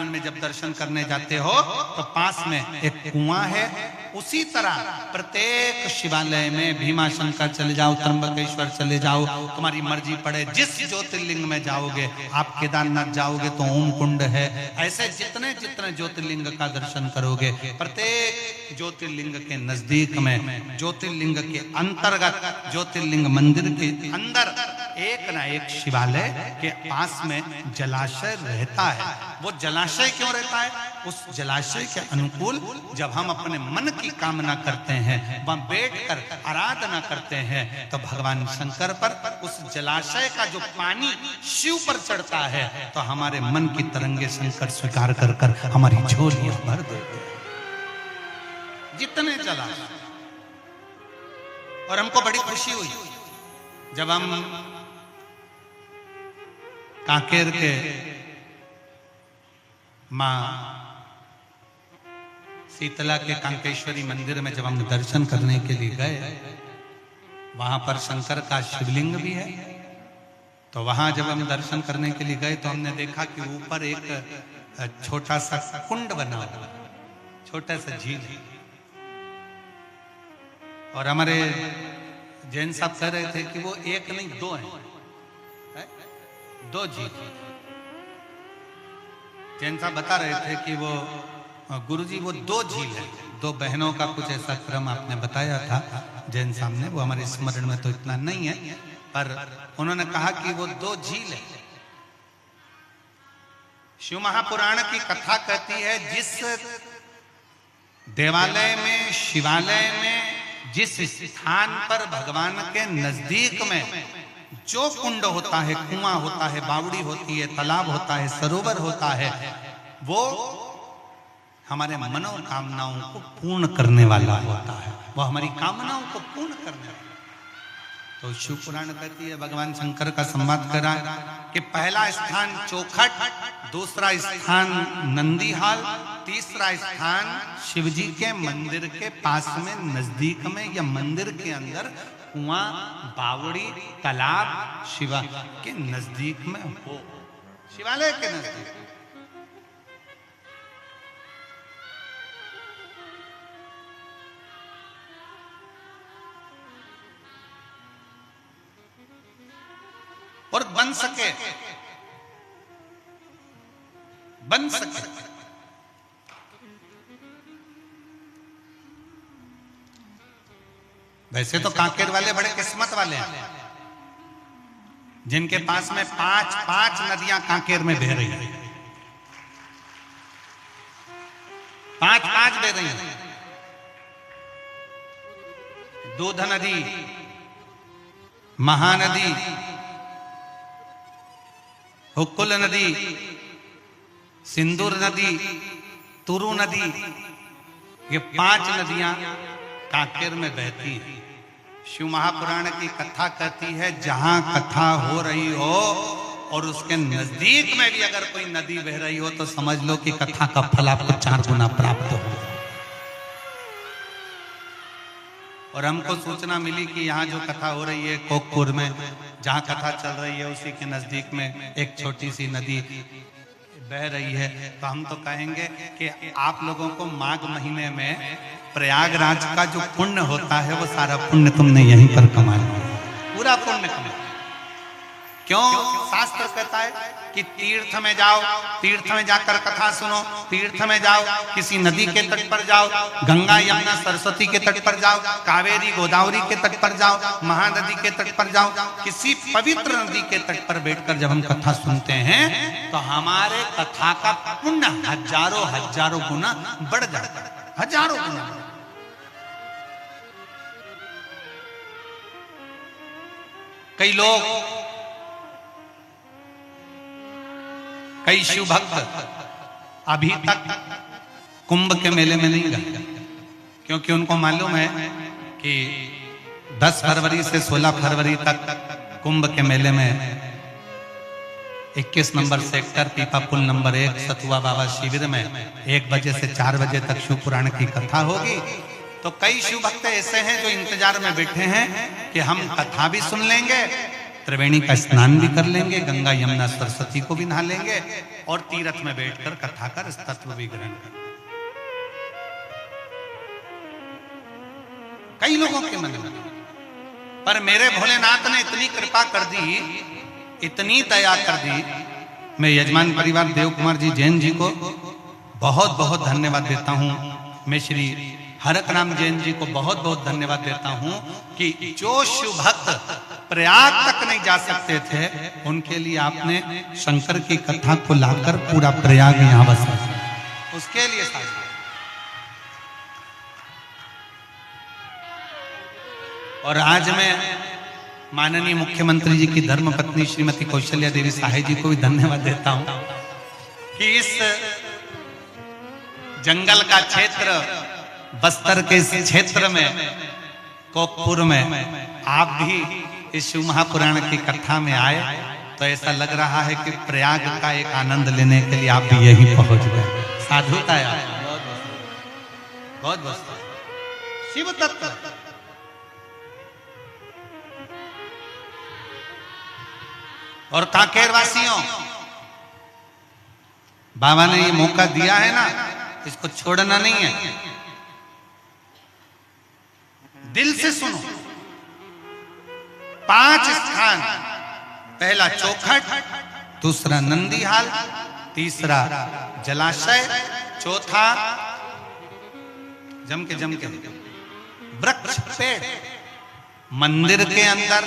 में जब दर्शन करने जाते हो तो पास में एक कुआं है, उसी तरह प्रत्येक शिवालय में भीमाशंकर चले जाओ, त्र्यंबकेश्वर चले जाओ, तुम्हारी मर्जी पड़े जिस ज्योतिर्लिंग में जाओगे, आप केदारनाथ जाओगे तो ओम कुंड है, ऐसे जितने जितने ज्योतिर्लिंग का दर्शन करोगे, प्रत्येक ज्योतिर्लिंग के नजदीक में, ज्योतिर्लिंग के अंतर्गत, ज्योतिर्लिंग मंदिर के अंदर एक ना एक शिवालय के पास में जलाशय रहता है। वो जलाशय क्यों रहता है? उस जलाशय के अनुकूल जब हम अपने मन की कामना करते हैं, वहां बैठकर आराधना करते हैं, तो भगवान शंकर पर उस जलाशय का जो पानी शिव पर चढ़ता है तो हमारे मन की तरंगे शंकर स्वीकार कर कर हमारी झोलियां भर देते हैं, जितने जलाशय। और हमको बड़ी खुशी हुई जब हम कांकेर के मां शीतला के कांकेश्वरी मंदिर में जब हम दर्शन करने के लिए गए, वहां पर शंकर का शिवलिंग भी है। तो वहां जब हम दर्शन करने के लिए गए तो हमने देखा कि ऊपर एक छोटा सा कुंड बना हुआ, छोटा सा झील है। और हमारे जैन साहब कह रहे थे कि वो एक नहीं दो है, दो झील। जैन साहब बता रहे थे कि वो गुरुजी वो दो झील है, दो बहनों का कुछ ऐसा क्रम आपने बताया था जैन साहब ने, वो हमारे स्मरण में तो इतना नहीं है, पर उन्होंने कहा कि वो दो झील है। शिव महापुराण की कथा कहती है जिस देवालय में, शिवालय में, जिस स्थान पर भगवान के नजदीक में जो कुंड होता है, कुआं होता है, बावड़ी होती है, तालाब होता है, सरोवर होता है, वो हमारे मनोकामनाओं को पूर्ण करने वाला होता है, वो हमारी कामनाओं को पूर्ण करने वाला। तो शिव पुराण कहती है, भगवान शंकर का संवाद करा कि पहला स्थान चौखट, दूसरा स्थान नंदीहाल, तीसरा स्थान शिवजी के मंदिर के पास में, नजदीक में, या मंदिर के अंदर कुआं, बावड़ी, तालाब शिवा के नजदीक में हो, शिवालय के नजदीक। और बन सके, बन सके। वैसे तो कांकेर वाले बड़े किस्मत वाले हैं, जिनके पास में 5 नदियां कांकेर में बह रही हैं, 5 बह रही हैं। दूध नदी, महानदी, हुक्कुल नदी, सिंदूर नदी, तुरु नदी, ये 5 नदियां कांकेर में बहती हैं। शिव महापुराण की कथा कहती है जहां कथा हो रही हो और उसके नजदीक में भी अगर कोई नदी बह रही हो तो समझ लो कि कथा का फल आपको 4 गुना प्राप्त हो। और हमको सूचना मिली कि यहाँ जो कथा हो रही है कोकपुर में, जहाँ कथा चल रही है उसी के नजदीक में एक छोटी सी नदी बह रही है। तो हम तो कहेंगे कि आप लोगों को माघ महीने में प्रयागराज का जो पुण्य होता है वो सारा पुण्य तुमने यहीं पर कमा लिया, पूरा पुण्य कमा। क्यों? शास्त्र कहता है कि तीर्थ में जाओ, तीर्थ में जाकर कथा सुनो, तीर्थ में जाओ, किसी नदी के तट पर जाओ, गंगा यमुना सरस्वती के तट पर जाओ, कावेरी गोदावरी के तट पर जाओ, महानदी के तट पर जाओ, किसी पवित्र नदी के तट पर बैठकर जब हम कथा सुनते हैं तो हमारे कथा का पुण्य हजारों गुना बढ़ जाता है, हजारों गुना। कई लोग, कई शिव भक्त अभी तक कुंभ के मेले में नहीं गए, क्योंकि उनको मालूम है कि 10 फरवरी से 16 फरवरी तक कुंभ के मेले में 21 नंबर सेक्टर पीपा पुल नंबर 1 सतुआ बाबा शिविर में 1 बजे से 4 बजे तक शिव पुराण की कथा होगी। तो कई शिव भक्त ऐसे हैं जो इंतजार में बैठे हैं कि हम कथा भी सुन लेंगे, त्रिवेणी का स्नान भी कर लेंगे, गंगा यमुना सरस्वती को भी नहा लेंगे और तीर्थ में बैठकर कथा का तत्व भी ग्रहण कर। कई लोगों के मन में, पर मेरे भोलेनाथ ने इतनी कृपा कर दी, इतनी दया कर दी। मैं यजमान परिवार देव कुमार जी जैन जी को बहुत बहुत धन्यवाद देता हूँ। मैं श्री हरक राम जैन जी को बहुत बहुत धन्यवाद देता हूँ कि जो शिव भक्त प्रयाग तक नहीं जा सकते थे उनके लिए आपने शंकर की कथा को लाकर पूरा प्रयाग यहाँ बसा, उसके लिए साथ। और आज मैं माननीय मुख्यमंत्री जी की धर्मपत्नी श्रीमती कौशल्या देवी सहाय जी को भी धन्यवाद देता हूं कि इस जंगल का क्षेत्र, बस्तर के इस क्षेत्र में, कोकपुर में आप भी इस शिव महापुराण की कथा में आए तो ऐसा लग रहा है कि प्रयाग का एक आनंद लेने के लिए आप भी यहीं पहुंच गए। साधु का यार बहुत बहुत शिव तत्व। और कांकेर वासियों, बाबा ने ये मौका दिया है ना, इसको छोड़ना नहीं है। दिल से सुनो। 5 स्थान, पहला चौखट, दूसरा नंदीहाल, तीसरा जलाशय, चौथा जम के वृक्ष पेड़, मंदिर के अंदर,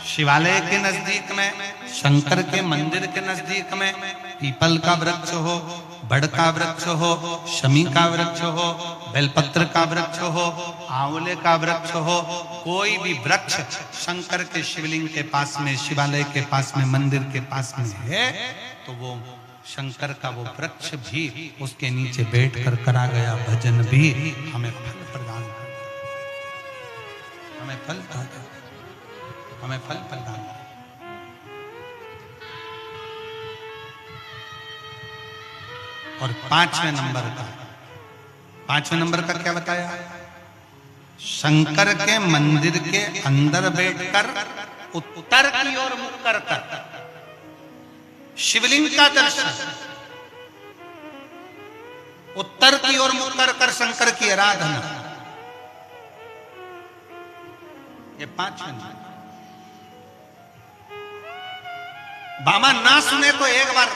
शिवालय के नजदीक में, शंकर के मंदिर के नजदीक में पीपल का वृक्ष हो, बड़ का वृक्ष हो, शमी का वृक्ष हो, बेलपत्र का वृक्ष हो, आंवले का वृक्ष हो, कोई भी वृक्ष शंकर के शिवलिंग के पास में, शिवालय के पास में, मंदिर के पास में है, तो वो शंकर का वो वृक्ष भी उसके नीचे बैठ कर करा गया भजन भी हमें फल प्रदान करता है। हमें फल प्रदान। और 5वें नंबर का क्या बताया? शंकर के मंदिर के अंदर बैठकर उत्तर की ओर मुख कर शिवलिंग का दर्शन, उत्तर की ओर मुख कर शंकर की आराधना। ये 5वें नंबर। बाबा ना सुने तो एक बार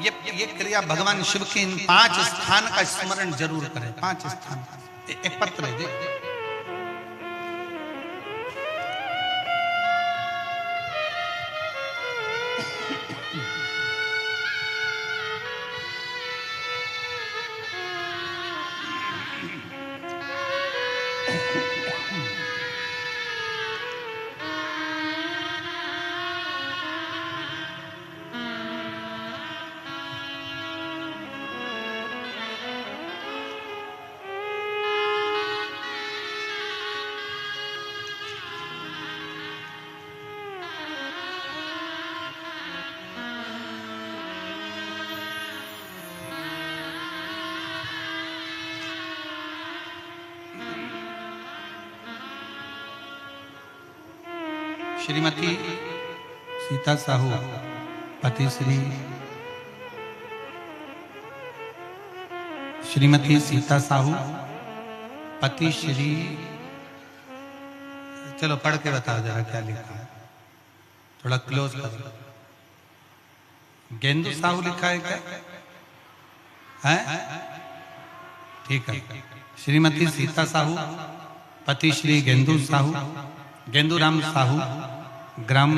ये क्रिया भगवान शिव के इन 5 स्थान का स्मरण जरूर करें। 5 स्थान एक पत्र है, श्रीमती सीता साहू पति श्रीमती सीता साहू पति श्री, चलो पढ़ के बताओ जरा क्या लिखा है, थोड़ा क्लोज करो। गेंदू साहू लिखा है क्या है? ठीक है। श्रीमती सीता साहू पति श्री गेंदू साहू, गेंदूराम साहू, ग्राम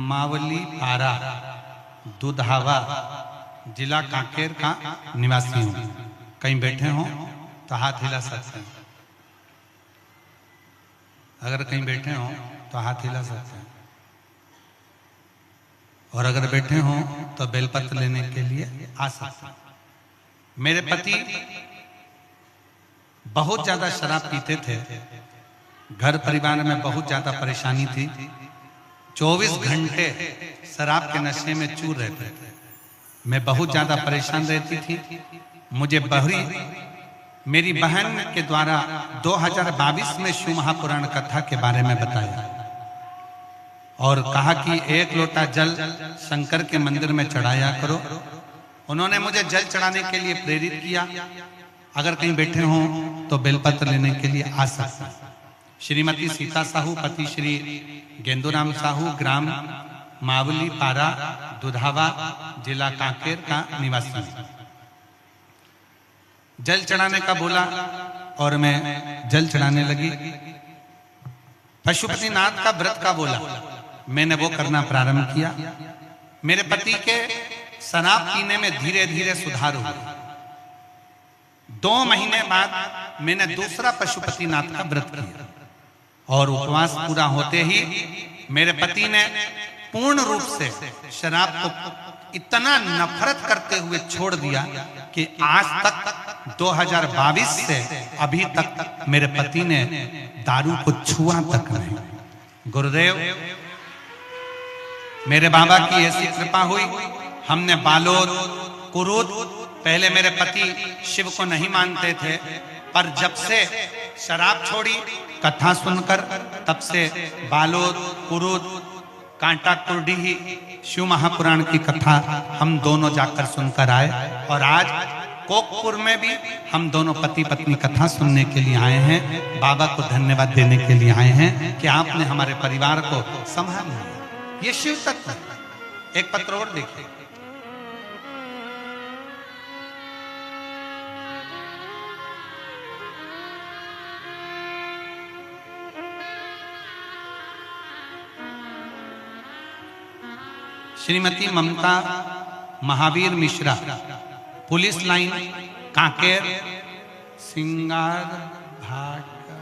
मावली पारा, दुधावा, जिला कांकेर का निवासी हूं। कहीं बैठे हो तो हाथ हिला सकते हैं। अगर कहीं बैठे हो तो हाथ हिला सकते हैं, और अगर बैठे हो तो बेलपत्र लेने के लिए आ सकते हैं। मेरे पति बहुत ज्यादा शराब पीते थे, घर परिवार में बहुत ज्यादा परेशानी थी, 24 घंटे शराब के नशे में चूर रहते थे। मैं बहुत ज्यादा परेशान रहती थी। मुझे मेरी बहन के द्वारा 2022 में शिव महापुराण कथा के बारे में बताया और कहा कि 1 लोटा जल शंकर के मंदिर में चढ़ाया करो। उन्होंने मुझे जल चढ़ाने के लिए प्रेरित किया। अगर कहीं बैठे हो तो बेलपत्र लेने के लिए आ सकते हैं। श्रीमती सीता साहू पति श्री गेंदूराम साहू, ग्राम मावली पारा, दुधावा, जिला कांकेर का निवासी। जल चढ़ाने का बोला और मैं जल चढ़ाने लगी। पशुपतिनाथ का व्रत का बोला, मैंने वो करना प्रारंभ किया। मेरे पति के शराब पीने में धीरे धीरे सुधार हुआ। 2 महीने बाद मैंने दूसरा पशुपतिनाथ का व्रत किया और उपवास पूरा होते ही मेरे पति ने पूर्ण रूप से शराब को इतना नफरत करते हुए छोड़ दिया कि आज तक 2022 से अभी तक मेरे पति ने दारू को छुआ तक नहीं। गुरुदेव मेरे बाबा की ऐसी कृपा हुई, हमने बालोद, कुरूद, पहले मेरे पति शिव को नहीं मानते थे, पर जब से शराब छोड़ी कथा सुनकर, तब से बालोद, कुरूद, कांटा कुर्डी ही शिव महापुराण की कथा हम दोनों जाकर सुनकर आए। और आज कोकपुर में भी हम दोनों पति पत्नी कथा सुनने के लिए आए हैं। बाबा को धन्यवाद देने के लिए आए हैं कि आपने हमारे परिवार को संभाल लिया। ये शिव तत्व है। एक पत्र और देखिए, श्रीमती ममता महावीर मिश्रा, पुलिस लाइन, कांकेर, सिंगार भाटा,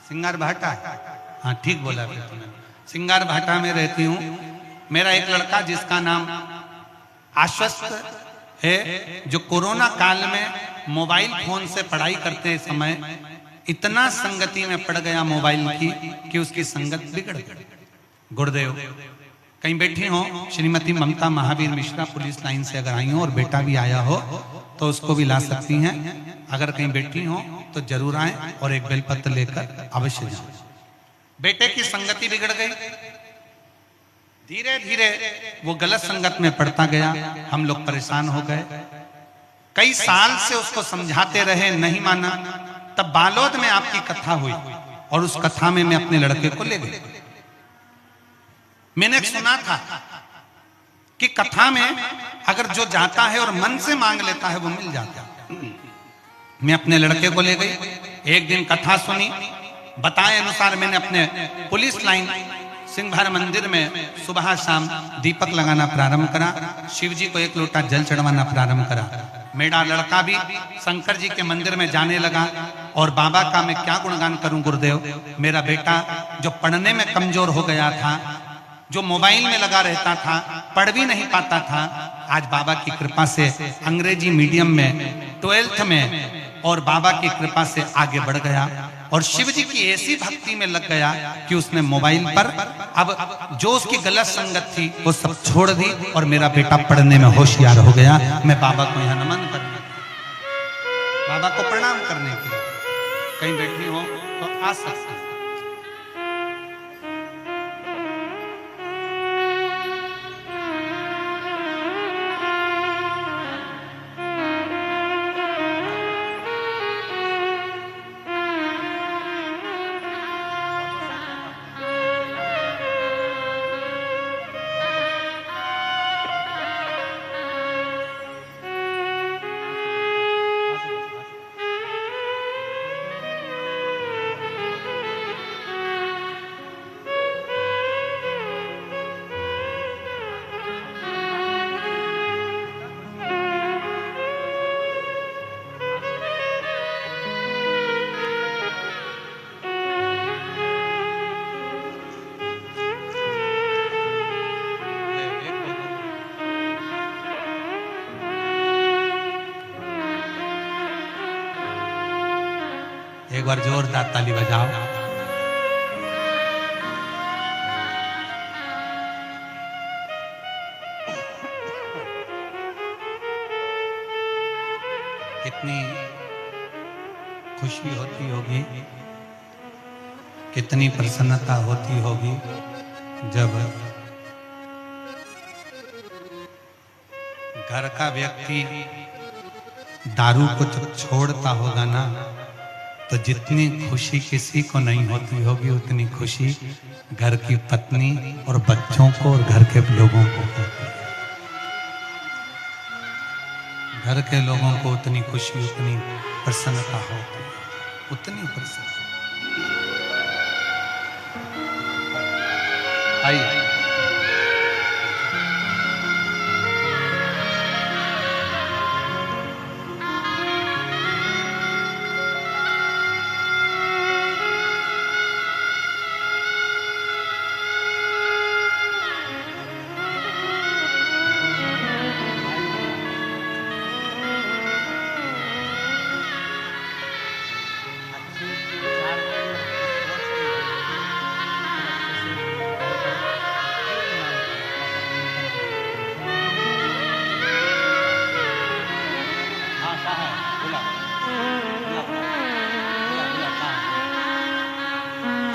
सिंगार भाटा, हाँ ठीक बोला फिर तुमने, सिंगार भाटा में रहती हूँ। मेरा एक लड़का जिसका नाम आश्वस्त है, जो कोरोना काल में मोबाइल फोन से पढ़ाई करते समय इतना संगति में पड़ गया मोबाइल की कि उसकी संगत बिगड़ गई। गुरुदेव कहीं बैठी हो, श्रीमती ममता महावीर मिश्रा पुलिस लाइन से अगर आई हो और बेटा भी आया हो तो उसको भी ला सकती हैं। अगर कहीं बैठी हो तो जरूर आए और एक बेलपत्र लेकर अवश्य जाएं। बेटे की संगति बिगड़ गई, धीरे धीरे वो गलत संगत में पड़ता गया। हम लोग परेशान हो गए, कई साल से उसको समझाते रहे, नहीं माना। तब बालोद में आपकी कथा हुई और उस कथा में मैं अपने लड़के को ले गया। मैंने सुना था कि कथा में अगर जो जाता है और मन से मांग लेता है वो मिल जाता है। मैं अपने लड़के को ले गई, एक दिन कथा सुनी, बताए अनुसार मैंने अपने पुलिस लाइन सिंहभर मंदिर में सुबह शाम दीपक लगाना प्रारंभ करा, शिव जी को एक लोटा जल चढ़वाना प्रारंभ करा। मेरा लड़का भी शंकर जी के मंदिर में जाने लगा। और बाबा का मैं क्या गुणगान करूं गुरुदेव, मेरा बेटा जो पढ़ने में कमजोर हो गया था, जो मोबाइल में लगा रहता था, पढ़ भी नहीं पाता था, आज बाबा की कृपा से अंग्रेजी मीडियम में 12th में और बाबा की कृपा से आगे बढ़ गया और शिव जी की ऐसी भक्ति में लग गया कि उसने मोबाइल पर अब जो उसकी गलत संगत थी वो सब छोड़ दी और मेरा बेटा पढ़ने में होशियार हो गया। मैं बाबा को यहाँ नमन करने, बाबा को प्रणाम करने के लिए कहीं बैठी हो तो आ सकते हैं। एक बार जोरदार ताली बजाओ। कितनी खुशी होती होगी, कितनी प्रसन्नता होती होगी जब घर का व्यक्ति दारू को जब छोड़ता होगा ना, तो जितनी खुशी किसी को नहीं होती होगी उतनी खुशी घर की पत्नी और बच्चों को और घर के लोगों को होती है। घर के लोगों को उतनी खुशी, उतनी प्रसन्नता होती है, उतनी प्रसन्नता। आइए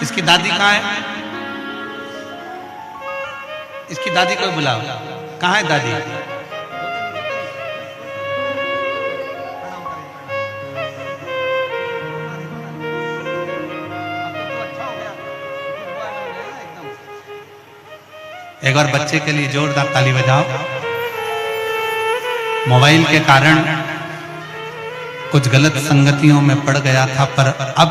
इसकी दादी कहाँ है? इसकी दादी को बुलाओ। कहाँ है दादी? एक बार बच्चे के लिए जोरदार ताली बजाओ। मोबाइल के कारण कुछ गलत संगतियों में पड़ गया था, पर अब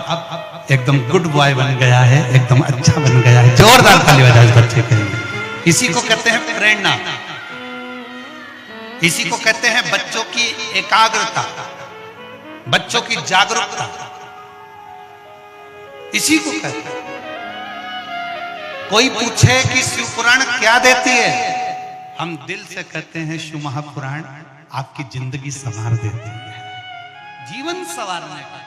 एकदम गुड बॉय बन गया है, एकदम अच्छा बन गया है। जोरदार ताली बजाओ इस बच्चे के लिए। इसी को कहते हैं प्रेरणा, इसी को कहते हैं बच्चों की एकाग्रता, बच्चों की जागरूकता, इसी को कहते हैं। कोई पूछे कि शिवपुराण क्या देती है, हम दिल से कहते हैं शिव महापुराण आपकी जिंदगी संवार देती है, जीवन संवारने का।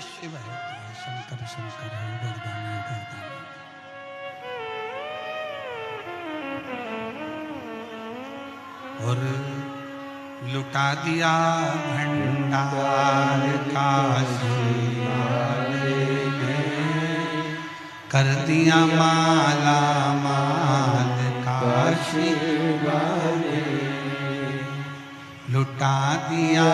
शिव है, शंकर शंकर है, वरदानी वरदानी। और लुटा दिया भंडार काशी वाले ने, कर दिया माला माल काशी वाले, लुटा दिया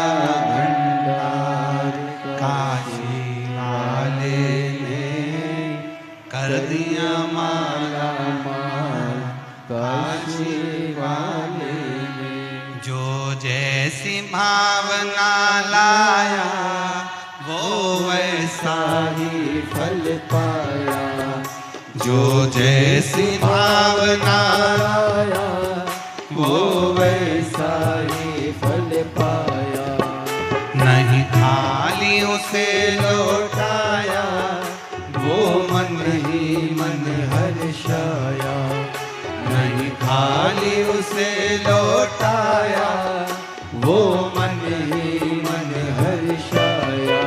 भंडार काशी वाले ने, कर दिया माला माल काशी वाले ने। जो जैसी भावना लाया वो वैसा ही फल पाया, जो जैसी भावना लाया वो वैसा ही फल पाया। नहीं थाली उसे लौटाया वो मन ही मन हर्षाया, नहीं थाली उसे लौटाया वो मन ही मन हर्षाया।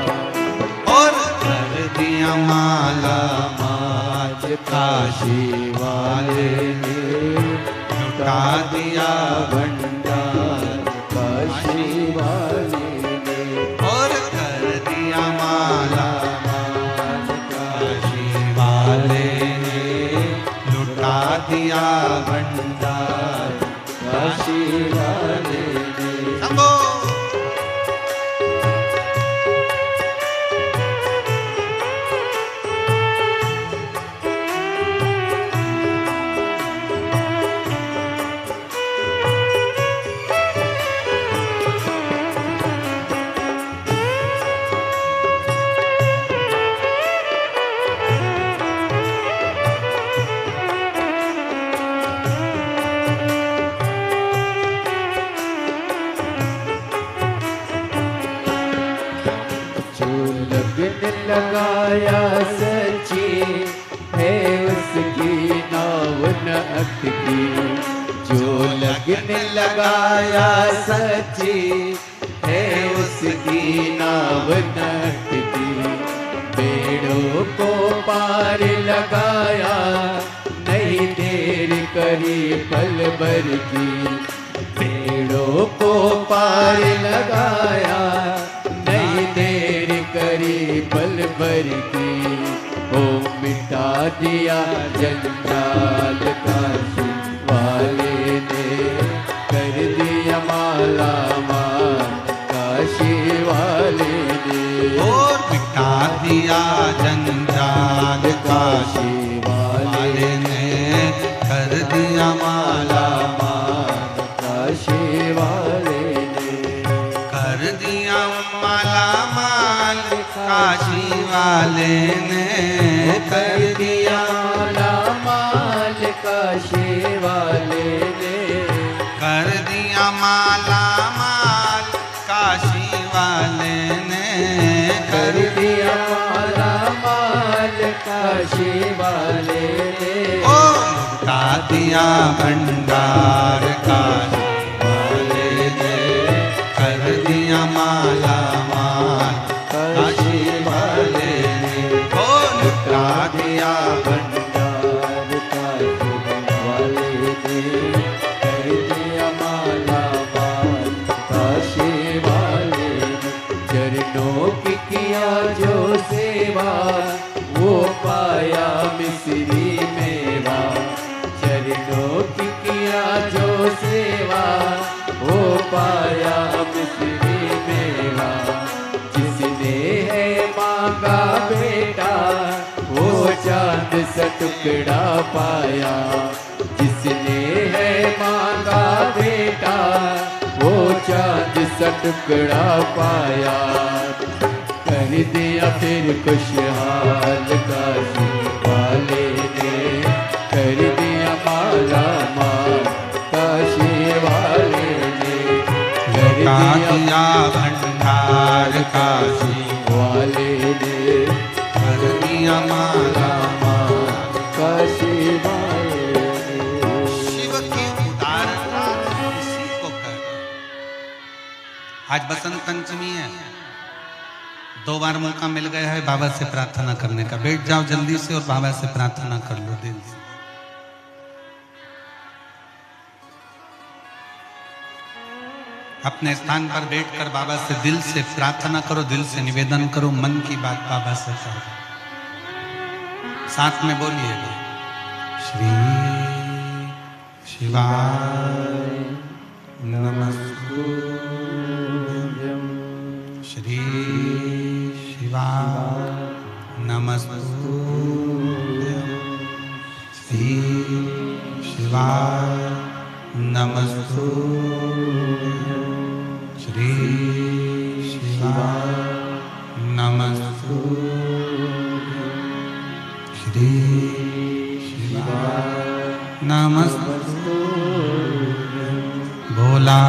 और कर दिया माला माल काशी वाले ने, लुटा दिया भंडार काशी वाले ने, और कर दिया माला माल काशी वाले ने, लुटा दिया भंडार काशी वाले ने। संभो लगाया सच्ची है उसकी नाव न अटकी, जो लगन लगाया सच्ची है उसकी नाव न अटकी। पेड़ों को पार लगाया नहीं देर करी पल भर की, पेड़ों को पार लगाया नहीं देर करी पल भर की। ओ मिटा दिया जंजाल काशी वाले ने, कर दिया माला माल काशी वाले ने। और मिटा दिया जंजाल काशी वाले ने, कर दिया माला माल काशी वाले ने, कर दिया माला माल काशी वाले ने, कर दिया माला माल काशी वाले ने, कर दिया माला काशी वाले ने ओ लुटा दिया भंडार काशी वाले ने कर दिया माला माल काशी वाले ने ओ लुटा दिया भंडार काशी वाले ने कर दिया माला माल काशी वाले ने चरणों की किया जो सेवा वो पाया मिश्री मेवा चरणों की किया जो सेवा वो पाया मिश्री मेवा जिसने है मांगा बेटा वो चांद सा टुकड़ा पाया जिसने है मांगा बेटा वो चांद सा टुकड़ा पाया कर दिया फिर खुशहाल काशी वाले ने कर दिया माला माल काशी वाले ने कर लुटा दिया दिया भंडार काशी वाले ने कर दिया माला माल काशी वाले ने शिव की उदारता इसी को कर। आज बसंत पंचमी है, 2 बार मौका मिल गया है बाबा से प्रार्थना करने का। बैठ जाओ जल्दी से और बाबा से प्रार्थना कर लो दिल से। अपने स्थान पर बैठकर बाबा से दिल से प्रार्थना करो, दिल से निवेदन करो, मन की बात बाबा से करो। साथ में बोलिएगा श्री शिवाय नमस्तुभ्यं, श्री शिवाय नमस्तुभ्यं, श्री शिवाय नमस्तुभ्यं, श्री शिवाय नमस्तुभ्यं, श्री शिवाय नमस्तुभ्यं। भोला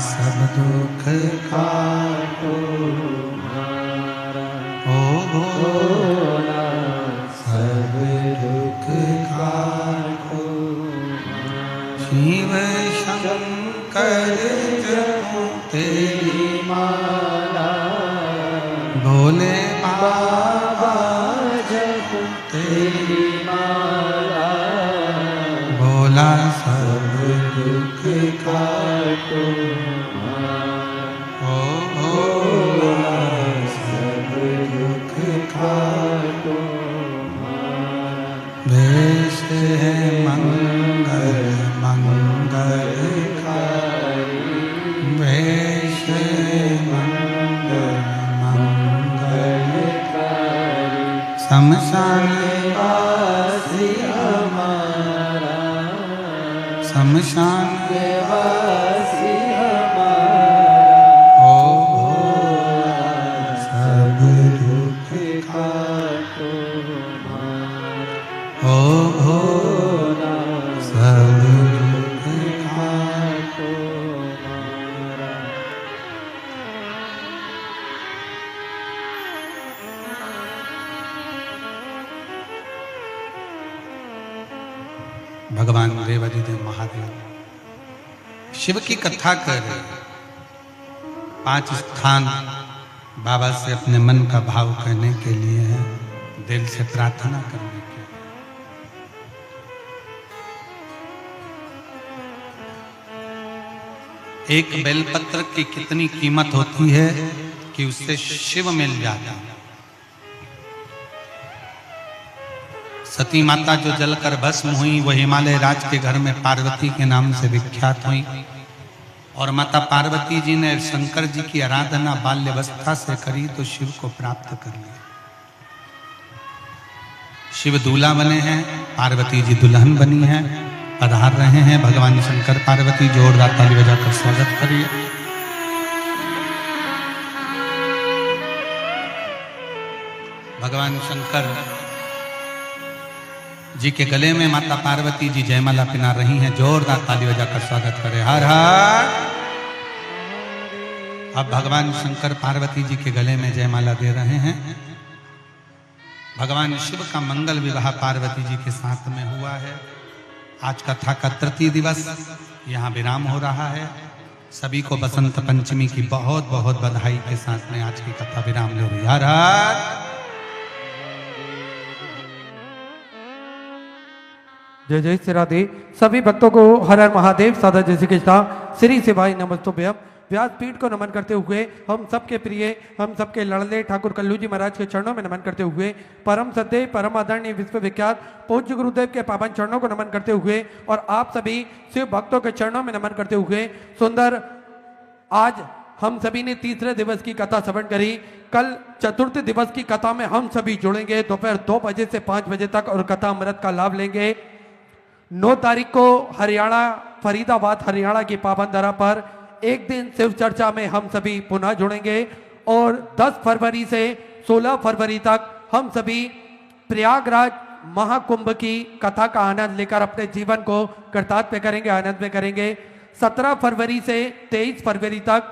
सब दुख काटो ओ भोला सब दुख काटो, शिव शंकर जपो तेरी माला, भोले बाबा जपो तेरी माला, भोला सब दुख काटो ओ भोला सब दुख काटो। वेश है मंगल मंगलकारी, वेश है मंगल मंगलकारी, शमशान वासी हमारा, शमशान वासी हमारा, ओ भोला सब दुख काटो ओ भोला सब दुख काटो। भगवान देवाधिदेव महादेव शिव की कथा कर रहे हैं। 5 स्थान बाबा से अपने मन का भाव कहने के लिए है, दिल से प्रार्थना करने के लिए। एक बेलपत्र की कितनी कीमत होती है कि उससे शिव मिल जाता है। सती माता जो जलकर भस्म हुई वो हिमालय राज के घर में पार्वती के नाम से विख्यात हुई, और माता पार्वती जी ने शंकर जी की आराधना बाल्यावस्था से करी तो शिव को प्राप्त कर लिया। शिव दूल्हा बने हैं, पार्वती जी दुल्हन बनी हैं, पधार रहे हैं भगवान शंकर पार्वती। जोरदार ताली बजाकर स्वागत करिए। भगवान शंकर जी के गले में माता पार्वती जी जयमाला पहना रही हैं। जोरदार ताली बजाकर स्वागत करें। हर हर। अब भगवान शंकर पार्वती जी के गले में जयमाला दे रहे हैं। भगवान शिव का मंगल विवाह पार्वती जी के साथ में हुआ है। आज कथा का तृतीय दिवस यहाँ विराम हो रहा है। सभी को बसंत पंचमी की बहुत बहुत बधाई के साथ में आज की कथा विराम ले रही है। हर हर जय जय श्री राधे। सभी भक्तों को हर हर महादेव सादा जय श्री कृष्णा श्री शिवाय नमस्तुभ्यम। व्यासपीठ को नमन करते हुए हम सबके प्रिय, हम सबके लड़ले ठाकुर कल्लू जी महाराज के चरणों में नमन करते हुए परम सत्य परम आदरणीय विश्वविख्यात पूज्य गुरुदेव के पावन चरणों को नमन करते हुए और आप सभी शिव भक्तों के चरणों में नमन करते हुए सुंदर आज हम सभी ने तीसरे दिवस की कथा श्रवण करी। कल चतुर्थ दिवस की कथा में हम सभी जुड़ेंगे दोपहर 2 बजे से 5 बजे तक और कथा अमृत का लाभ लेंगे। 9 तारीख को हरियाणा फरीदाबाद हरियाणा की पावन धरा पर एक दिन शिव चर्चा में हम सभी पुनः जुड़ेंगे और 10 फरवरी से 16 फरवरी तक हम सभी प्रयागराज महाकुंभ की कथा का आनंद लेकर अपने जीवन को कृतार्थ करेंगे, आनंद में करेंगे। 17 फरवरी से 23 फरवरी तक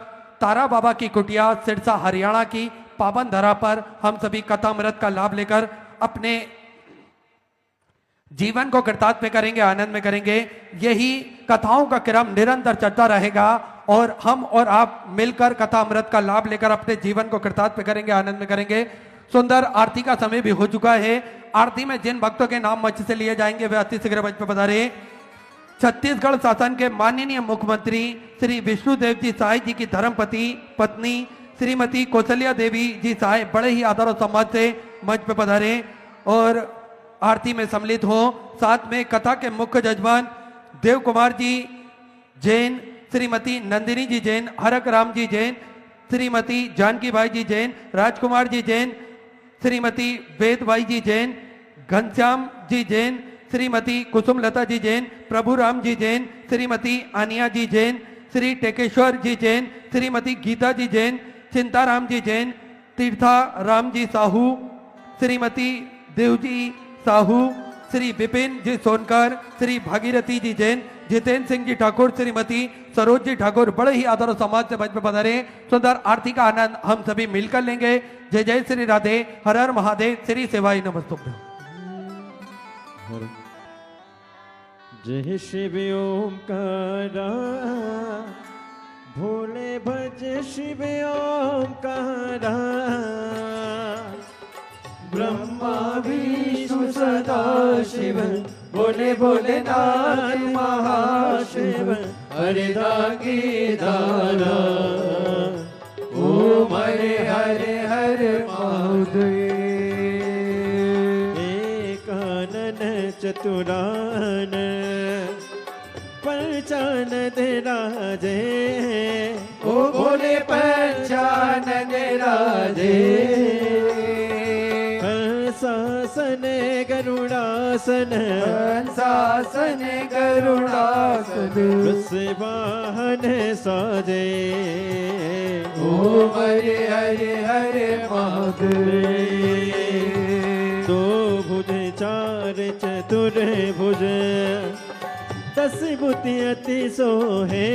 तारा बाबा की कुटिया सिरसा हरियाणा की पावन धरा पर हम सभी कथा अमृत का लाभ लेकर अपने जीवन को कृतार्थ में करेंगे, आनंद में करेंगे। यही कथाओं का क्रम निरंतर चलता रहेगा और हम और आप मिलकर कथा अमृत का लाभ लेकर अपने जीवन को कृतार्थ में करेंगे, आनंद में करेंगे। सुंदर आरती का समय भी हो चुका है। आरती में जिन भक्तों के नाम मंच से लिए जाएंगे वे अति शीघ्र मंच पर पधारे। छत्तीसगढ़ शासन के माननीय मुख्यमंत्री श्री विष्णुदेव जी साय जी की धर्मपति पत्नी श्रीमती कौशल्या देवी जी साय बड़े ही आदर और सम्मान से मंच पर पधारे और आरती में सम्मिलित हो। साथ में कथा के मुख्य जजमान देव कुमार जी जैन, श्रीमती नंदिनी जी जैन, हरक राम जी जैन, श्रीमती जानकी बाई जी जैन, राजकुमार जी जैन, श्रीमती वेद बाई जी जैन, घनश्याम जी जैन, श्रीमती कुसुमलता जी जैन, प्रभु राम जी जैन, श्रीमती आनिया जी जैन, श्री टेकेश्वर जी जैन, श्रीमती गीता जी जैन, चिंताराम जी जैन, तीर्था राम जी साहू, श्रीमती देवजी साहू, श्री विपिन जी सोनकर, श्री भागीरथी जी जैन, जितेंद्र सिंह जी ठाकुर, श्रीमती सरोज जी ठाकुर बड़े ही आदर और सम्मान से मंच पर पधारे। सुंदर आरती का आनंद हम सभी मिलकर लेंगे। जय जय श्री राधे। हर हर महादेव। श्री शिवाय नमस्तुभ्यं। जय शिव ओंकारा भोले भज शिव ओंकारा ब्रह्मा विष्णु सदा शिव बोले भोलेनाथ महाशिव हरिदागी दाना ओम हरे हरे हरे महादेव। एकानन चतुरान पंचानन राजे ओ भोले पंचानन राजे शासन गरुड़ासन शासन गरुड़ासन वाहन साजे ओम हरे हरे हरे महादेव। दो भुज चार चतुर भुज 10 बुद्धि अति सोहे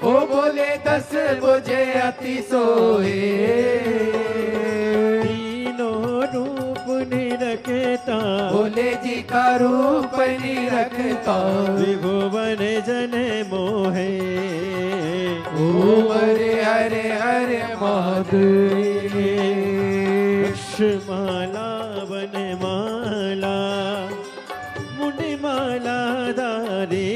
ओ बोले 10 बुझे अति सोहे रूप निरखता भोले जी का रूप निरखता विभुवन जन मोहे ओम हरे हरे हरे महादेव। लक्ष्माला वनमाला मुंडमाला दारी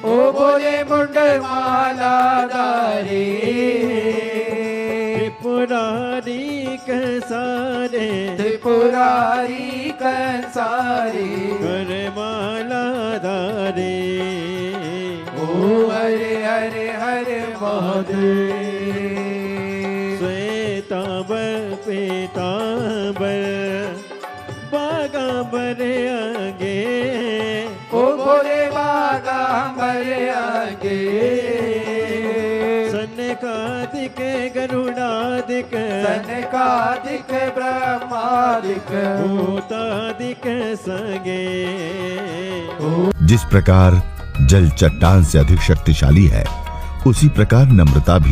ओ बोले मुंडमाला दारी त्रिपुरारी कंसारे त्रिपुरारी कंसारे करमाला दारे ओ हरे हरे हरे महादेव। श्वेतांबर पीतांबर बागांबर आगे ओ भोले बागांबर आगे सनकादिक गरुड़ादिक सनकादिक ब्रह्मादिक भूतादिक संगे। जिस प्रकार जल चट्टान से अधिक शक्तिशाली है, उसी प्रकार नम्रता भी